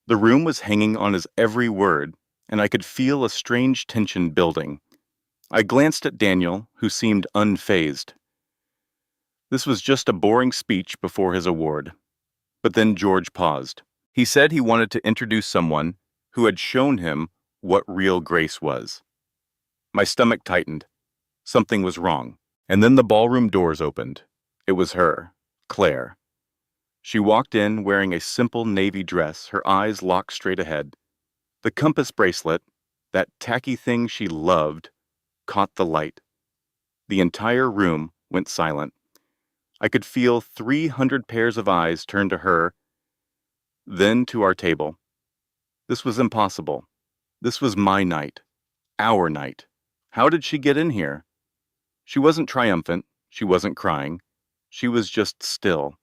The room was hanging on his every word, and I could feel a strange tension building. I glanced at Daniel, who seemed unfazed. This was just a boring speech before his award. But then George paused. He said he wanted to introduce someone who had shown him what real grace was. My stomach tightened. Something was wrong. And then the ballroom doors opened. It was her, Claire. She walked in wearing a simple navy dress, her eyes locked straight ahead. The compass bracelet, that tacky thing she loved, caught the light. The entire room went silent. I could feel 300 pairs of eyes turn to her, then to our table. This was impossible. This was my night. Our night. How did she get in here? She wasn't triumphant. She wasn't crying. She was just still.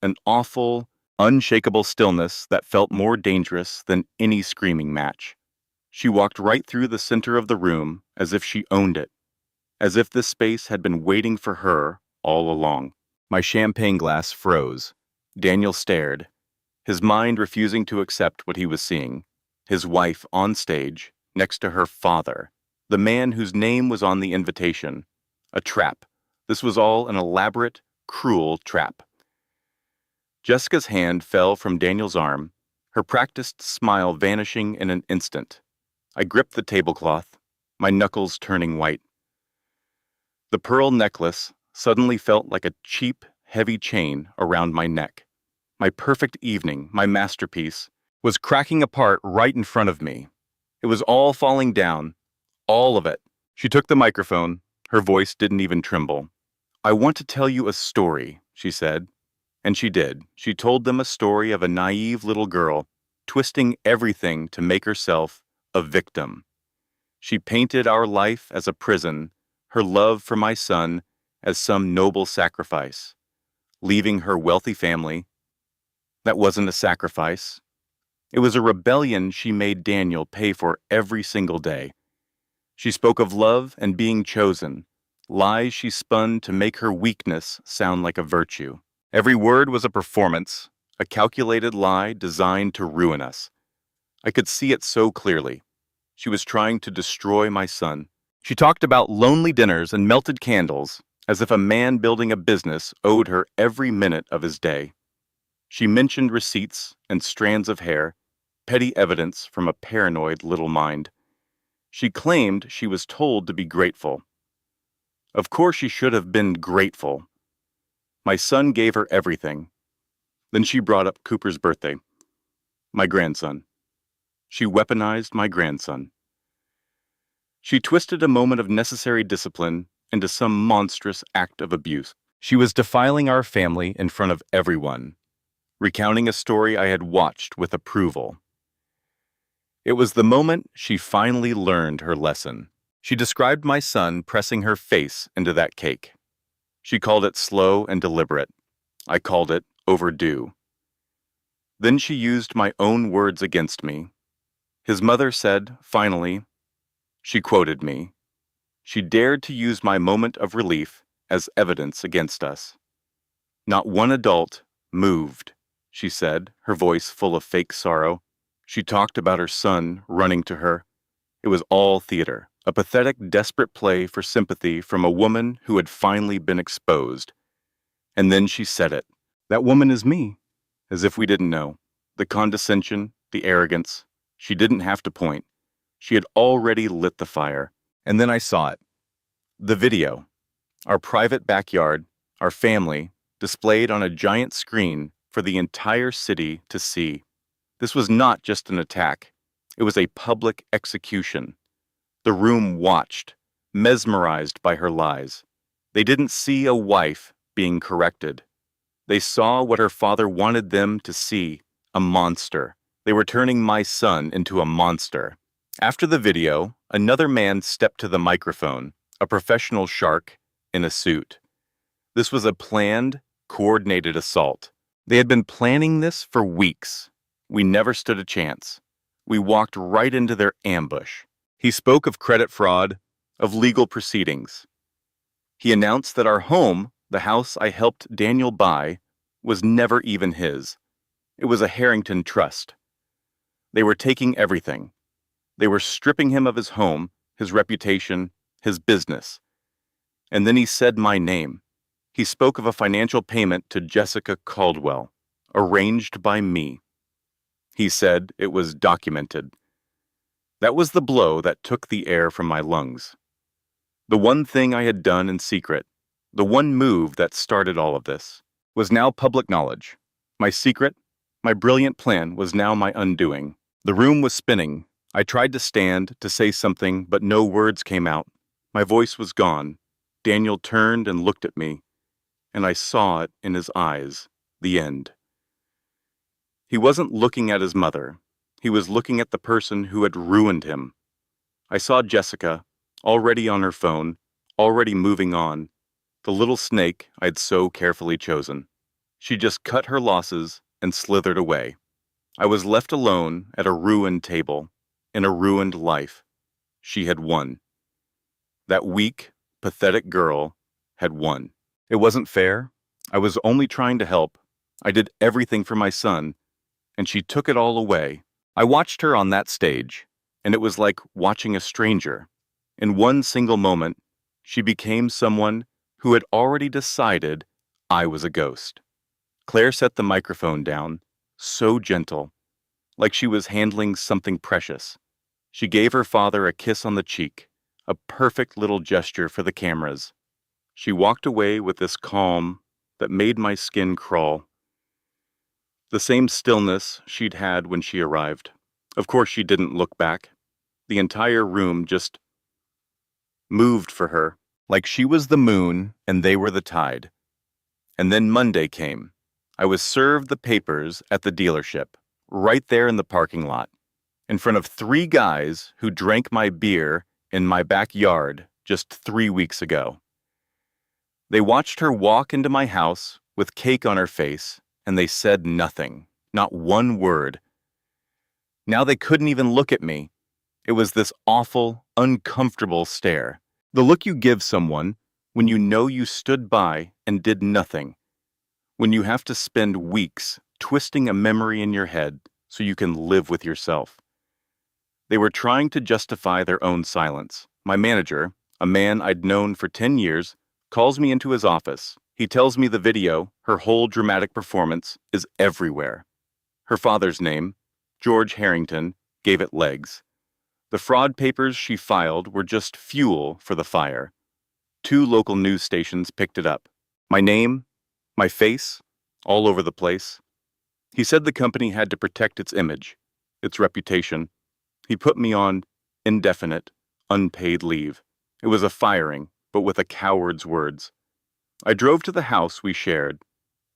An awful, unshakable stillness that felt more dangerous than any screaming match. She walked right through the center of the room as if she owned it, as if this space had been waiting for her all along. My champagne glass froze. Daniel stared, his mind refusing to accept what he was seeing. His wife on stage, next to her father, the man whose name was on the invitation. A trap. This was all an elaborate, cruel trap. Jessica's hand fell from Daniel's arm, her practiced smile vanishing in an instant. I gripped the tablecloth, my knuckles turning white. The pearl necklace suddenly felt like a cheap, heavy chain around my neck. My perfect evening, my masterpiece, was cracking apart right in front of me. It was all falling down, all of it. She took the microphone. Her voice didn't even tremble. "I want to tell you a story," she said. And she did. She told them a story of a naive little girl, twisting everything to make herself a victim. She painted our life as a prison, her love for my son as some noble sacrifice. Leaving her wealthy family, that wasn't a sacrifice. It was a rebellion she made Daniel pay for every single day. She spoke of love and being chosen, lies she spun to make her weakness sound like a virtue. Every word was a performance, a calculated lie designed to ruin us. I could see it so clearly. She was trying to destroy my son. She talked about lonely dinners and melted candles, as if a man building a business owed her every minute of his day. She mentioned receipts and strands of hair, petty evidence from a paranoid little mind. She claimed she was told to be grateful. Of course she should have been grateful. My son gave her everything. Then she brought up Cooper's birthday. My grandson. She weaponized my grandson. She twisted a moment of necessary discipline into some monstrous act of abuse. She was defiling our family in front of everyone, recounting a story I had watched with approval. It was the moment she finally learned her lesson. She described my son pressing her face into that cake. She called it slow and deliberate. I called it overdue. Then she used my own words against me. His mother said, finally, she quoted me. She dared to use my moment of relief as evidence against us. Not one adult moved, she said, her voice full of fake sorrow. She talked about her son running to her. It was all theater, a pathetic, desperate play for sympathy from a woman who had finally been exposed. And then she said it. That woman is me. As if we didn't know. The condescension, the arrogance. She didn't have to point. She had already lit the fire. And then I saw it. The video. Our private backyard, our family, displayed on a giant screen for the entire city to see. This was not just an attack. It was a public execution. The room watched, mesmerized by her lies. They didn't see a wife being corrected. They saw what her father wanted them to see, a monster. They were turning my son into a monster. After the video, another man stepped to the microphone, a professional shark in a suit. This was a planned, coordinated assault. They had been planning this for weeks. We never stood a chance. We walked right into their ambush. He spoke of credit fraud, of legal proceedings. He announced that our home, the house I helped Daniel buy, was never even his. It was a Harrington trust. They were taking everything. They were stripping him of his home, his reputation, his business. And then he said my name. He spoke of a financial payment to Jessica Caldwell, arranged by me. He said it was documented. That was the blow that took the air from my lungs. The one thing I had done in secret, the one move that started all of this, was now public knowledge. My secret, my brilliant plan was now my undoing. The room was spinning. I tried to stand, to say something, but no words came out. My voice was gone. Daniel turned and looked at me, and I saw it in his eyes, the end. He wasn't looking at his mother. He was looking at the person who had ruined him. I saw Jessica, already on her phone, already moving on, the little snake I'd so carefully chosen. She just cut her losses and slithered away. I was left alone at a ruined table, in a ruined life. She had won. That weak, pathetic girl had won. It wasn't fair. I was only trying to help. I did everything for my son, and she took it all away. I watched her on that stage, and it was like watching a stranger. In one single moment, she became someone who had already decided I was a ghost. Claire set the microphone down, so gentle, like she was handling something precious. She gave her father a kiss on the cheek, a perfect little gesture for the cameras. She walked away with this calm that made my skin crawl. The same stillness she'd had when she arrived. Of course she didn't look back. The entire room just moved for her, like she was the moon and they were the tide. And then Monday came. I was served the papers at the dealership, right there in the parking lot, in front of 3 guys who drank my beer in my backyard just 3 weeks ago. They watched her walk into my house with cake on her face, and they said nothing, not one word. Now they couldn't even look at me. It was this awful, uncomfortable stare. The look you give someone when you know you stood by and did nothing. When you have to spend weeks twisting a memory in your head so you can live with yourself. They were trying to justify their own silence. My manager, a man I'd known for 10 years, calls me into his office. He tells me the video, her whole dramatic performance, is everywhere. Her father's name, George Harrington, gave it legs. The fraud papers she filed were just fuel for the fire. 2 local news stations picked it up. My name, my face, all over the place. He said the company had to protect its image, its reputation. He put me on indefinite, unpaid leave. It was a firing, but with a coward's words. I drove to the house we shared.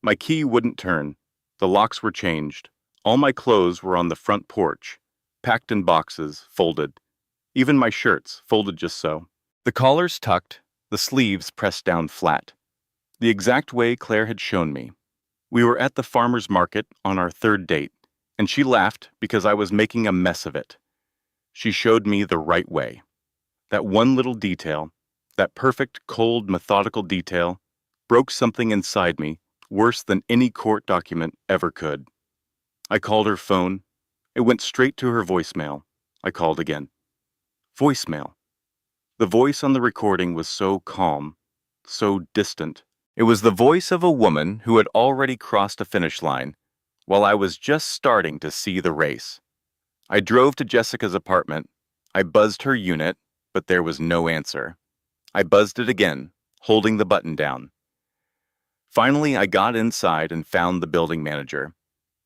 My key wouldn't turn. The locks were changed. All my clothes were on the front porch, packed in boxes, folded. Even my shirts, folded just so. The collars tucked, the sleeves pressed down flat. The exact way Claire had shown me. We were at the farmer's market on our 3rd date, and she laughed because I was making a mess of it. She showed me the right way. That one little detail, that perfect, cold, methodical detail, broke something inside me worse than any court document ever could. I called her phone. It went straight to her voicemail. I called again. Voicemail. The voice on the recording was so calm, so distant. It was the voice of a woman who had already crossed a finish line, while I was just starting to see the race. I drove to Jessica's apartment. I buzzed her unit, but there was no answer. I buzzed it again, holding the button down. Finally, I got inside and found the building manager.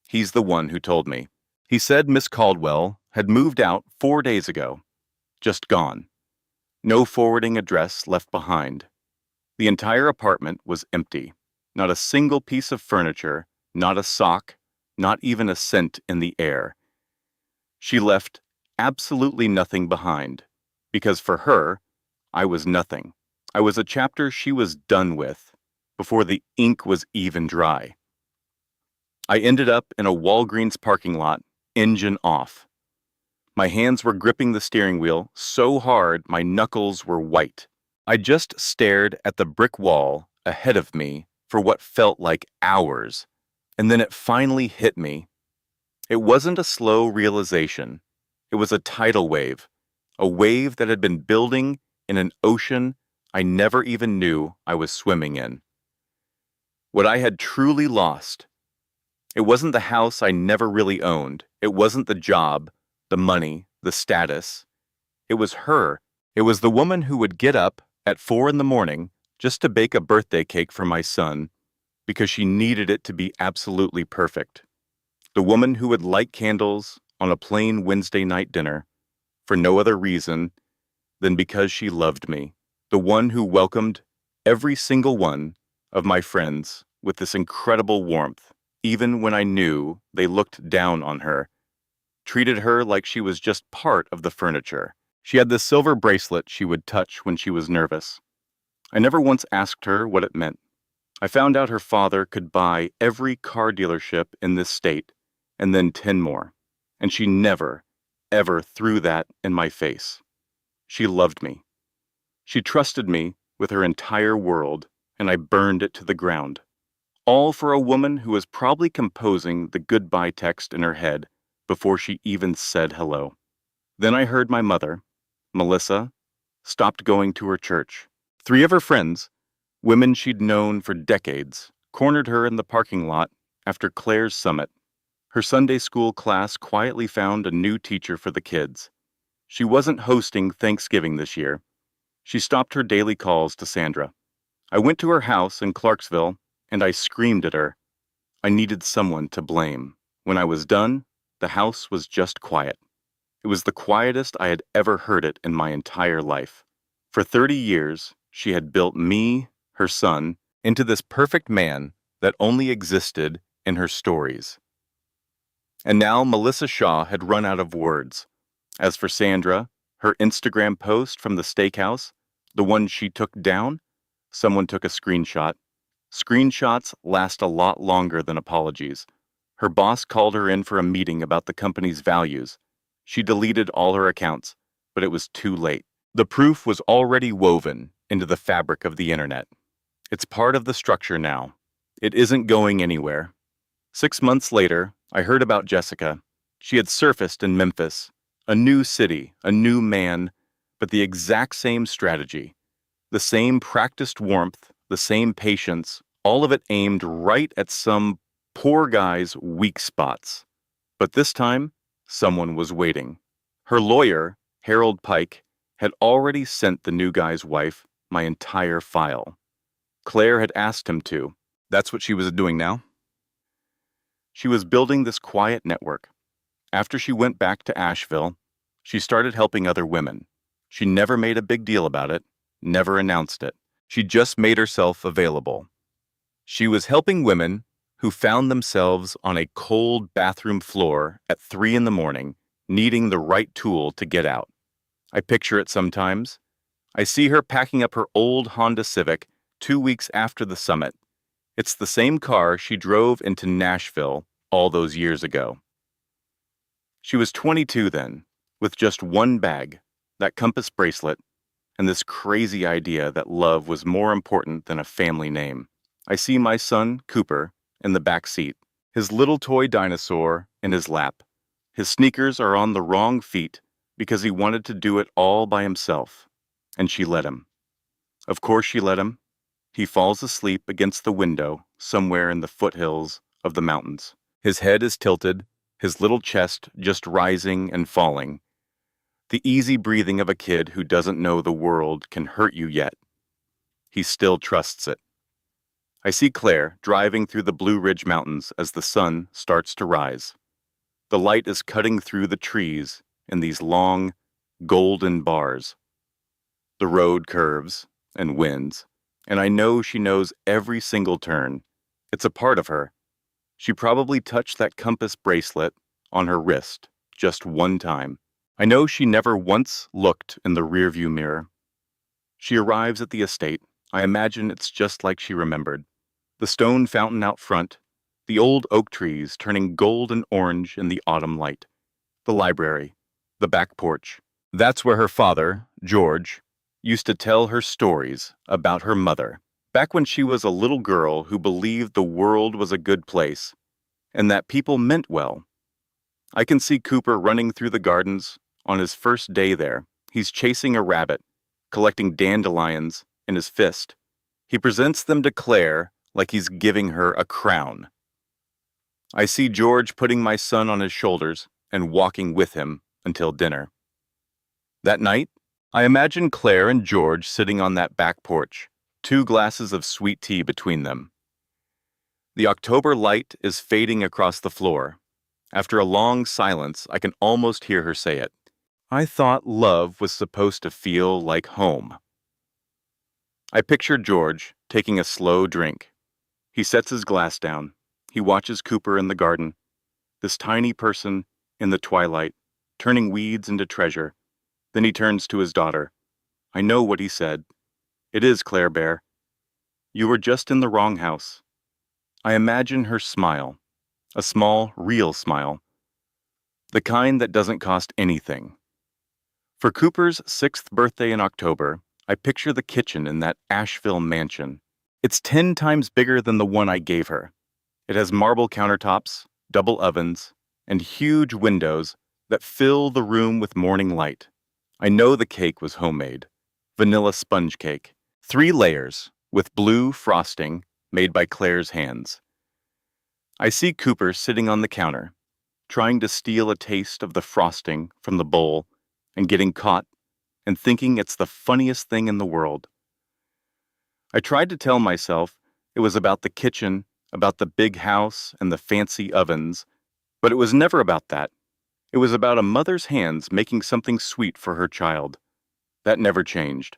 He's the one who told me. He said Miss Caldwell had moved out 4 days ago. Just gone. No forwarding address left behind. The entire apartment was empty. Not a single piece of furniture, not a sock, not even a scent in the air. She left absolutely nothing behind, because for her, I was nothing. I was a chapter she was done with, before the ink was even dry. I ended up in a Walgreens parking lot, engine off. My hands were gripping the steering wheel so hard my knuckles were white. I just stared at the brick wall ahead of me for what felt like hours, and then it finally hit me. It wasn't a slow realization. It was a tidal wave, a wave that had been building in an ocean I never even knew I was swimming in. What I had truly lost. It wasn't the house I never really owned. It wasn't the job, the money, the status. It was her. It was the woman who would get up at 4 a.m. just to bake a birthday cake for my son because she needed it to be absolutely perfect. The woman who would light candles on a plain Wednesday night dinner for no other reason than because she loved me. The one who welcomed every single one of my friends with this incredible warmth, even when I knew they looked down on her, treated her like she was just part of the furniture. She had this silver bracelet she would touch when she was nervous. I never once asked her what it meant. I found out her father could buy every car dealership in this state and then 10 more, and she never, ever threw that in my face. She loved me. She trusted me with her entire world, and I burned it to the ground. All for a woman who was probably composing the goodbye text in her head before she even said hello. Then I heard my mother, Melissa, stopped going to her church. 3 of her friends, women she'd known for decades, cornered her in the parking lot after Claire's summit. Her Sunday school class quietly found a new teacher for the kids. She wasn't hosting Thanksgiving this year. She stopped her daily calls to Sandra. I went to her house in Clarksville, and I screamed at her. I needed someone to blame. When I was done, the house was just quiet. It was the quietest I had ever heard it in my entire life. For 30 years, she had built me, her son, into this perfect man that only existed in her stories. And now Melissa Shaw had run out of words. As for Sandra, her Instagram post from the steakhouse, the one she took down, someone took a screenshot. Screenshots last a lot longer than apologies. Her boss called her in for a meeting about the company's values. She deleted all her accounts, but it was too late. The proof was already woven into the fabric of the internet. It's part of the structure now. It isn't going anywhere. 6 months later, I heard about Jessica. She had surfaced in Memphis. A new city, a new man, but the exact same strategy. The same practiced warmth, the same patience, all of it aimed right at some poor guy's weak spots. But this time, someone was waiting. Her lawyer, Harold Pike, had already sent the new guy's wife my entire file. Claire had asked him to. That's what she was doing now? She was building this quiet network. After she went back to Asheville, she started helping other women. She never made a big deal about it, never announced it. She just made herself available. She was helping women who found themselves on a cold bathroom floor at 3 in the morning, needing the right tool to get out. I picture it sometimes. I see her packing up her old Honda Civic 2 weeks after the summit. It's the same car she drove into Nashville all those years ago. She was 22 then, with just one bag, that compass bracelet, and this crazy idea that love was more important than a family name. I see my son, Cooper, in the back seat, his little toy dinosaur in his lap. His sneakers are on the wrong feet because he wanted to do it all by himself, and she let him. Of course she let him. He falls asleep against the window somewhere in the foothills of the mountains. His head is tilted, his little chest just rising and falling. The easy breathing of a kid who doesn't know the world can hurt you yet. He still trusts it. I see Claire driving through the Blue Ridge Mountains as the sun starts to rise. The light is cutting through the trees in these long, golden bars. The road curves and winds, and I know she knows every single turn. It's a part of her. She probably touched that compass bracelet on her wrist just one time. I know she never once looked in the rearview mirror. She arrives at the estate. I imagine it's just like she remembered. The stone fountain out front, the old oak trees turning gold and orange in the autumn light, the library, the back porch. That's where her father, George, used to tell her stories about her mother, back when she was a little girl who believed the world was a good place and that people meant well. I can see Cooper running through the gardens on his first day there. He's chasing a rabbit, collecting dandelions in his fist. He presents them to Claire like he's giving her a crown. I see George putting my son on his shoulders and walking with him until dinner. That night, I imagine Claire and George sitting on that back porch, 2 glasses of sweet tea between them. The October light is fading across the floor. After a long silence, I can almost hear her say it. I thought love was supposed to feel like home. I picture George taking a slow drink. He sets his glass down. He watches Cooper in the garden, this tiny person in the twilight, turning weeds into treasure. Then he turns to his daughter. I know what he said. It is Claire Bear. You were just in the wrong house. I imagine her smile, a small, real smile, the kind that doesn't cost anything. For Cooper's 6th birthday in October, I picture the kitchen in that Asheville mansion. It's 10 times bigger than the one I gave her. It has marble countertops, double ovens, and huge windows that fill the room with morning light. I know the cake was homemade. Vanilla sponge cake. 3 layers, with blue frosting, made by Claire's hands. I see Cooper sitting on the counter, trying to steal a taste of the frosting from the bowl and getting caught and thinking it's the funniest thing in the world. I tried to tell myself it was about the kitchen, about the big house and the fancy ovens, but it was never about that. It was about a mother's hands making something sweet for her child. That never changed.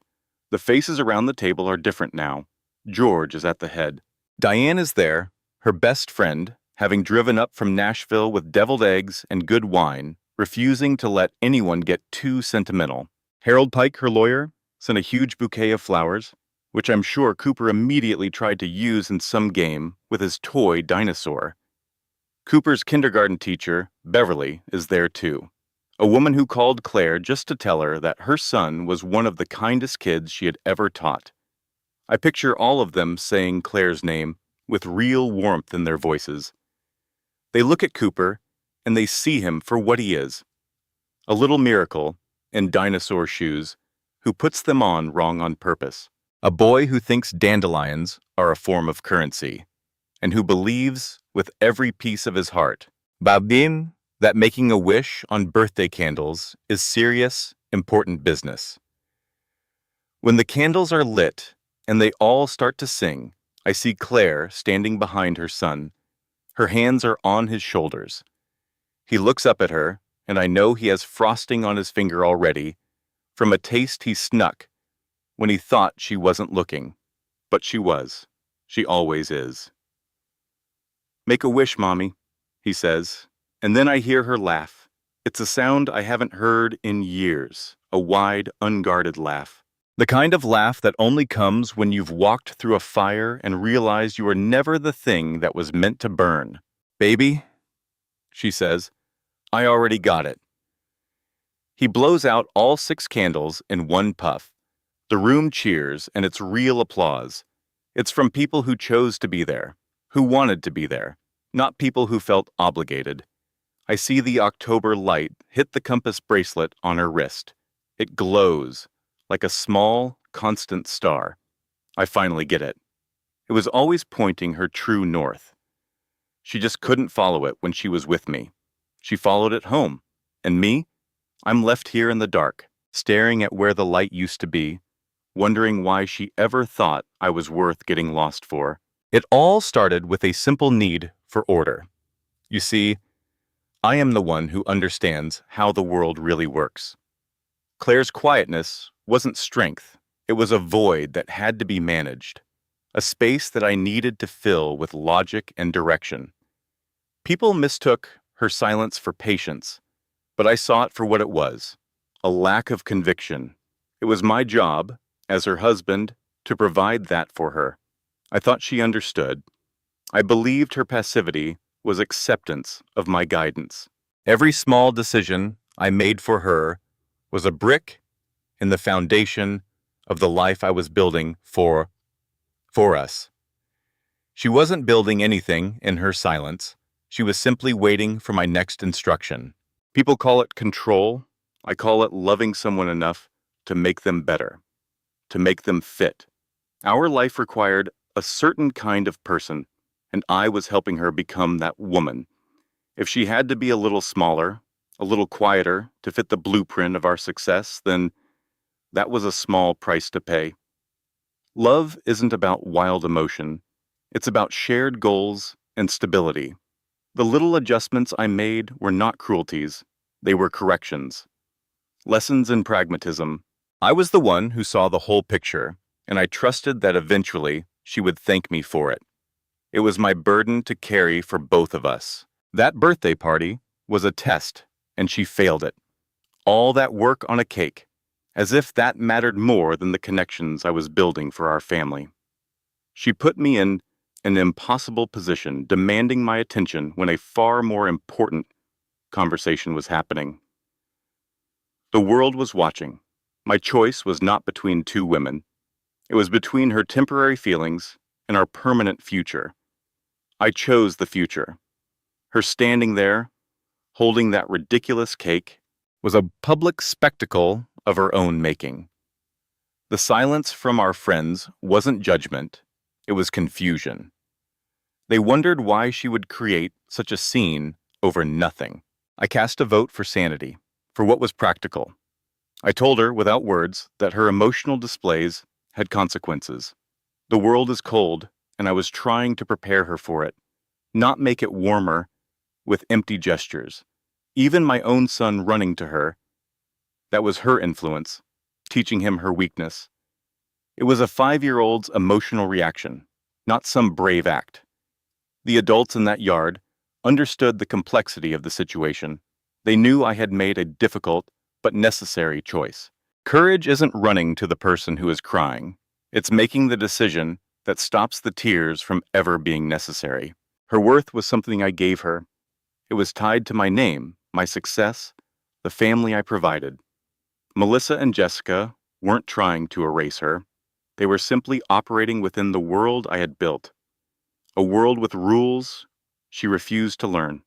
The faces around the table are different now. George is at the head. Diane is there, her best friend, having driven up from Nashville with deviled eggs and good wine, refusing to let anyone get too sentimental. Harold Pike, her lawyer, sent a huge bouquet of flowers, which I'm sure Cooper immediately tried to use in some game with his toy dinosaur. Cooper's kindergarten teacher, Beverly, is there too. A woman who called Claire just to tell her that her son was one of the kindest kids she had ever taught. I picture all of them saying Claire's name with real warmth in their voices. They look at Cooper, and they see him for what he is, a little miracle in dinosaur shoes who puts them on wrong on purpose, a boy who thinks dandelions are a form of currency, and who believes with every piece of his heart, Babin, that making a wish on birthday candles is serious, important business. When the candles are lit and they all start to sing, I see Claire standing behind her son. Her hands are on his shoulders. He looks up at her, and I know he has frosting on his finger already from a taste he snuck when he thought she wasn't looking. But she was. She always is. "Make a wish, Mommy," he says, and then I hear her laugh. It's a sound I haven't heard in years, a wide, unguarded laugh. The kind of laugh that only comes when you've walked through a fire and realized you are never the thing that was meant to burn. "Baby," she says, "I already got it." He blows out all 6 candles in one puff. The room cheers, and it's real applause. It's from people who chose to be there, who wanted to be there, not people who felt obligated. I see the October light hit the compass bracelet on her wrist. It glows like a small, constant star. I finally get it. It was always pointing her true north. She just couldn't follow it when she was with me. She followed it home. And me? I'm left here in the dark, staring at where the light used to be, wondering why she ever thought I was worth getting lost for. It all started with a simple need for order. You see, I am the one who understands how the world really works. Claire's quietness wasn't strength. It was a void that had to be managed, a space that I needed to fill with logic and direction. People mistook her silence for patience, but I saw it for what it was, a lack of conviction. It was my job, as her husband, to provide that for her. I thought she understood. I believed her passivity was acceptance of my guidance. Every small decision I made for her was a brick in the foundation of the life I was building for us. She wasn't building anything in her silence. She was simply waiting for my next instruction. People call it control. I call it loving someone enough to make them better, to make them fit. Our life required a certain kind of person, and I was helping her become that woman. If she had to be a little smaller, a little quieter to fit the blueprint of our success, then that was a small price to pay. Love isn't about wild emotion. It's about shared goals and stability. The little adjustments I made were not cruelties. They were corrections. Lessons in pragmatism. I was the one who saw the whole picture, and I trusted that eventually she would thank me for it. It was my burden to carry for both of us. That birthday party was a test, and she failed it. All that work on a cake, as if that mattered more than the connections I was building for our family. She put me in an impossible position, demanding my attention when a far more important conversation was happening. The world was watching. My choice was not between 2 women. It was between her temporary feelings and our permanent future. I chose the future. Her standing there, holding that ridiculous cake, was a public spectacle of her own making. The silence from our friends wasn't judgment, it was confusion. They wondered why she would create such a scene over nothing. I cast a vote for sanity, for what was practical. I told her, without words, that her emotional displays had consequences. The world is cold, and I was trying to prepare her for it, not make it warmer with empty gestures. Even my own son running to her, that was her influence, teaching him her weakness. It was a 5-year-old's emotional reaction, not some brave act. The adults in that yard understood the complexity of the situation. They knew I had made a difficult but necessary choice. Courage isn't running to the person who is crying. It's making the decision that stops the tears from ever being necessary. Her worth was something I gave her. It was tied to my name, my success, the family I provided. Melissa and Jessica weren't trying to erase her. They were simply operating within the world I had built. A world with rules she refused to learn.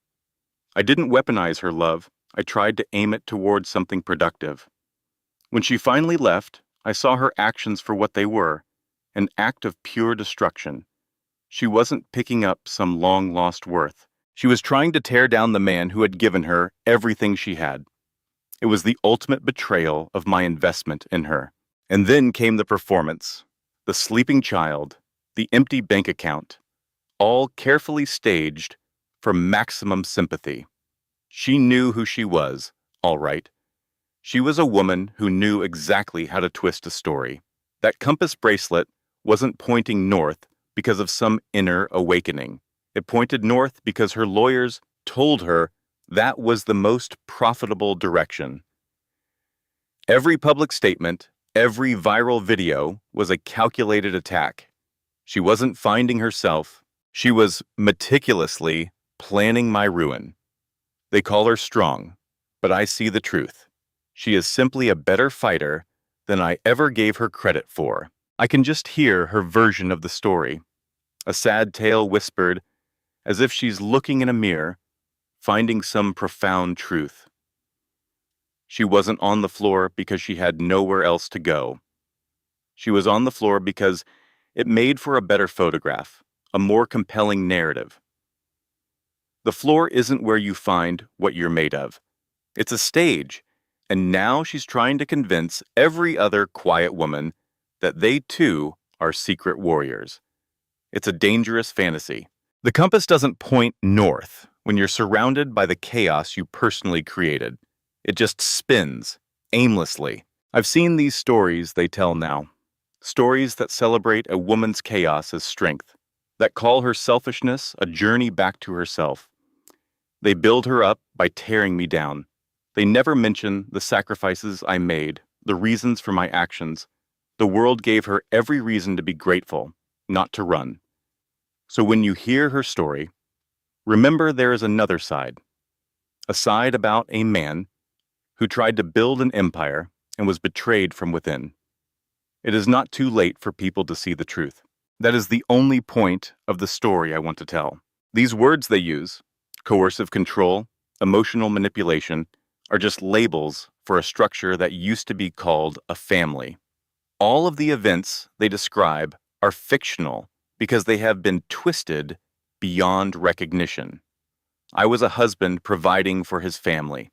I didn't weaponize her love. I tried to aim it towards something productive. When she finally left, I saw her actions for what they were, an act of pure destruction. She wasn't picking up some long-lost worth. She was trying to tear down the man who had given her everything she had. It was the ultimate betrayal of my investment in her. And then came the performance. The sleeping child, the empty bank account, all carefully staged for maximum sympathy. She knew who she was, all right. She was a woman who knew exactly how to twist a story. That compass bracelet wasn't pointing north because of some inner awakening. It pointed north because her lawyers told her that was the most profitable direction. Every public statement, every viral video was a calculated attack. She wasn't finding herself. She was meticulously planning my ruin. They call her strong, but I see the truth. She is simply a better fighter than I ever gave her credit for. I can just hear her version of the story. A sad tale whispered, as if she's looking in a mirror, finding some profound truth. She wasn't on the floor because she had nowhere else to go. She was on the floor because it made for a better photograph, a more compelling narrative. The floor isn't where you find what you're made of. It's a stage, and now she's trying to convince every other quiet woman that they too are secret warriors. It's a dangerous fantasy. The compass doesn't point north when you're surrounded by the chaos you personally created. It just spins, aimlessly. I've seen these stories they tell now. Stories that celebrate a woman's chaos as strength, that call her selfishness a journey back to herself. They build her up by tearing me down. They never mention the sacrifices I made, the reasons for my actions. The world gave her every reason to be grateful, not to run. So when you hear her story, remember there is another side. A side about a man who tried to build an empire and was betrayed from within. It is not too late for people to see the truth. That is the only point of the story I want to tell. These words they use, coercive control, emotional manipulation, are just labels for a structure that used to be called a family. All of the events they describe are fictional because they have been twisted beyond recognition. I was a husband providing for his family.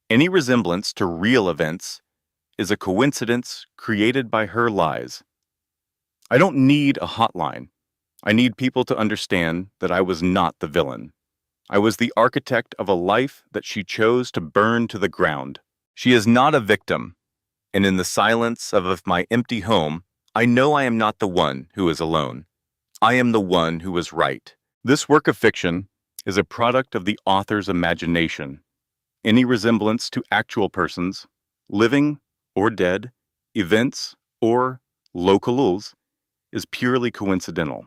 Any resemblance to real events is a coincidence created by her lies. I don't need a hotline. I need people to understand that I was not the villain. I was the architect of a life that she chose to burn to the ground. She is not a victim, and in the silence of my empty home, I know I am not the one who is alone. I am the one who is right. This work of fiction is a product of the author's imagination. Any resemblance to actual persons, living or dead, events or locales, is purely coincidental.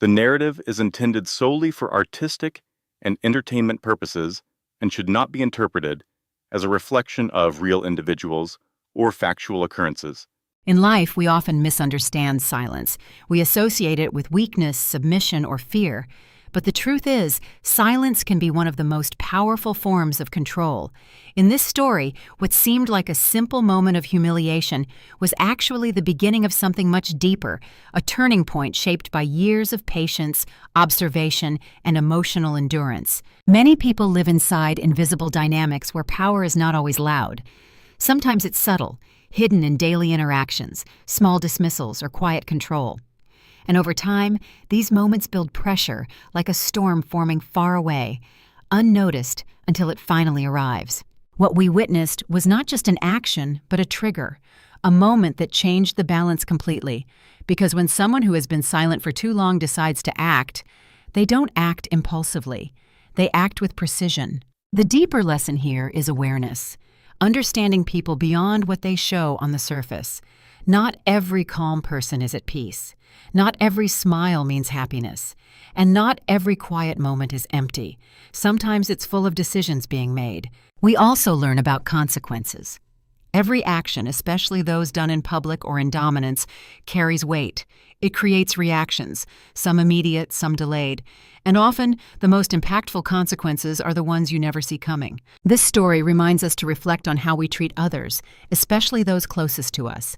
The narrative is intended solely for artistic and entertainment purposes and should not be interpreted as a reflection of real individuals or factual occurrences. In life, we often misunderstand silence. We associate it with weakness, submission, or fear. But the truth is, silence can be one of the most powerful forms of control. In this story, what seemed like a simple moment of humiliation was actually the beginning of something much deeper, a turning point shaped by years of patience, observation, and emotional endurance. Many people live inside invisible dynamics where power is not always loud. Sometimes it's subtle, hidden in daily interactions, small dismissals, or quiet control. And over time, these moments build pressure like a storm forming far away, unnoticed until it finally arrives. What we witnessed was not just an action, but a trigger, a moment that changed the balance completely. Because when someone who has been silent for too long decides to act, they don't act impulsively. They act with precision. The deeper lesson here is awareness, understanding people beyond what they show on the surface. Not every calm person is at peace. Not every smile means happiness. And not every quiet moment is empty. Sometimes it's full of decisions being made. We also learn about consequences. Every action, especially those done in public or in dominance, carries weight. It creates reactions, some immediate, some delayed, and often the most impactful consequences are the ones you never see coming. This story reminds us to reflect on how we treat others, especially those closest to us.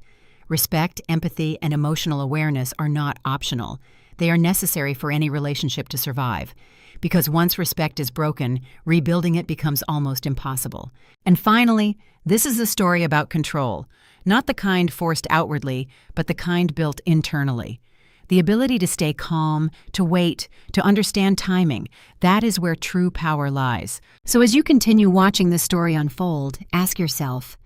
Respect, empathy, and emotional awareness are not optional. They are necessary for any relationship to survive. Because once respect is broken, rebuilding it becomes almost impossible. And finally, this is a story about control. Not the kind forced outwardly, but the kind built internally. The ability to stay calm, to wait, to understand timing, that is where true power lies. So as you continue watching this story unfold, ask yourself,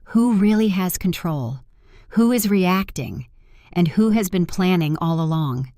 who really has control? Who is reacting? And who has been planning all along?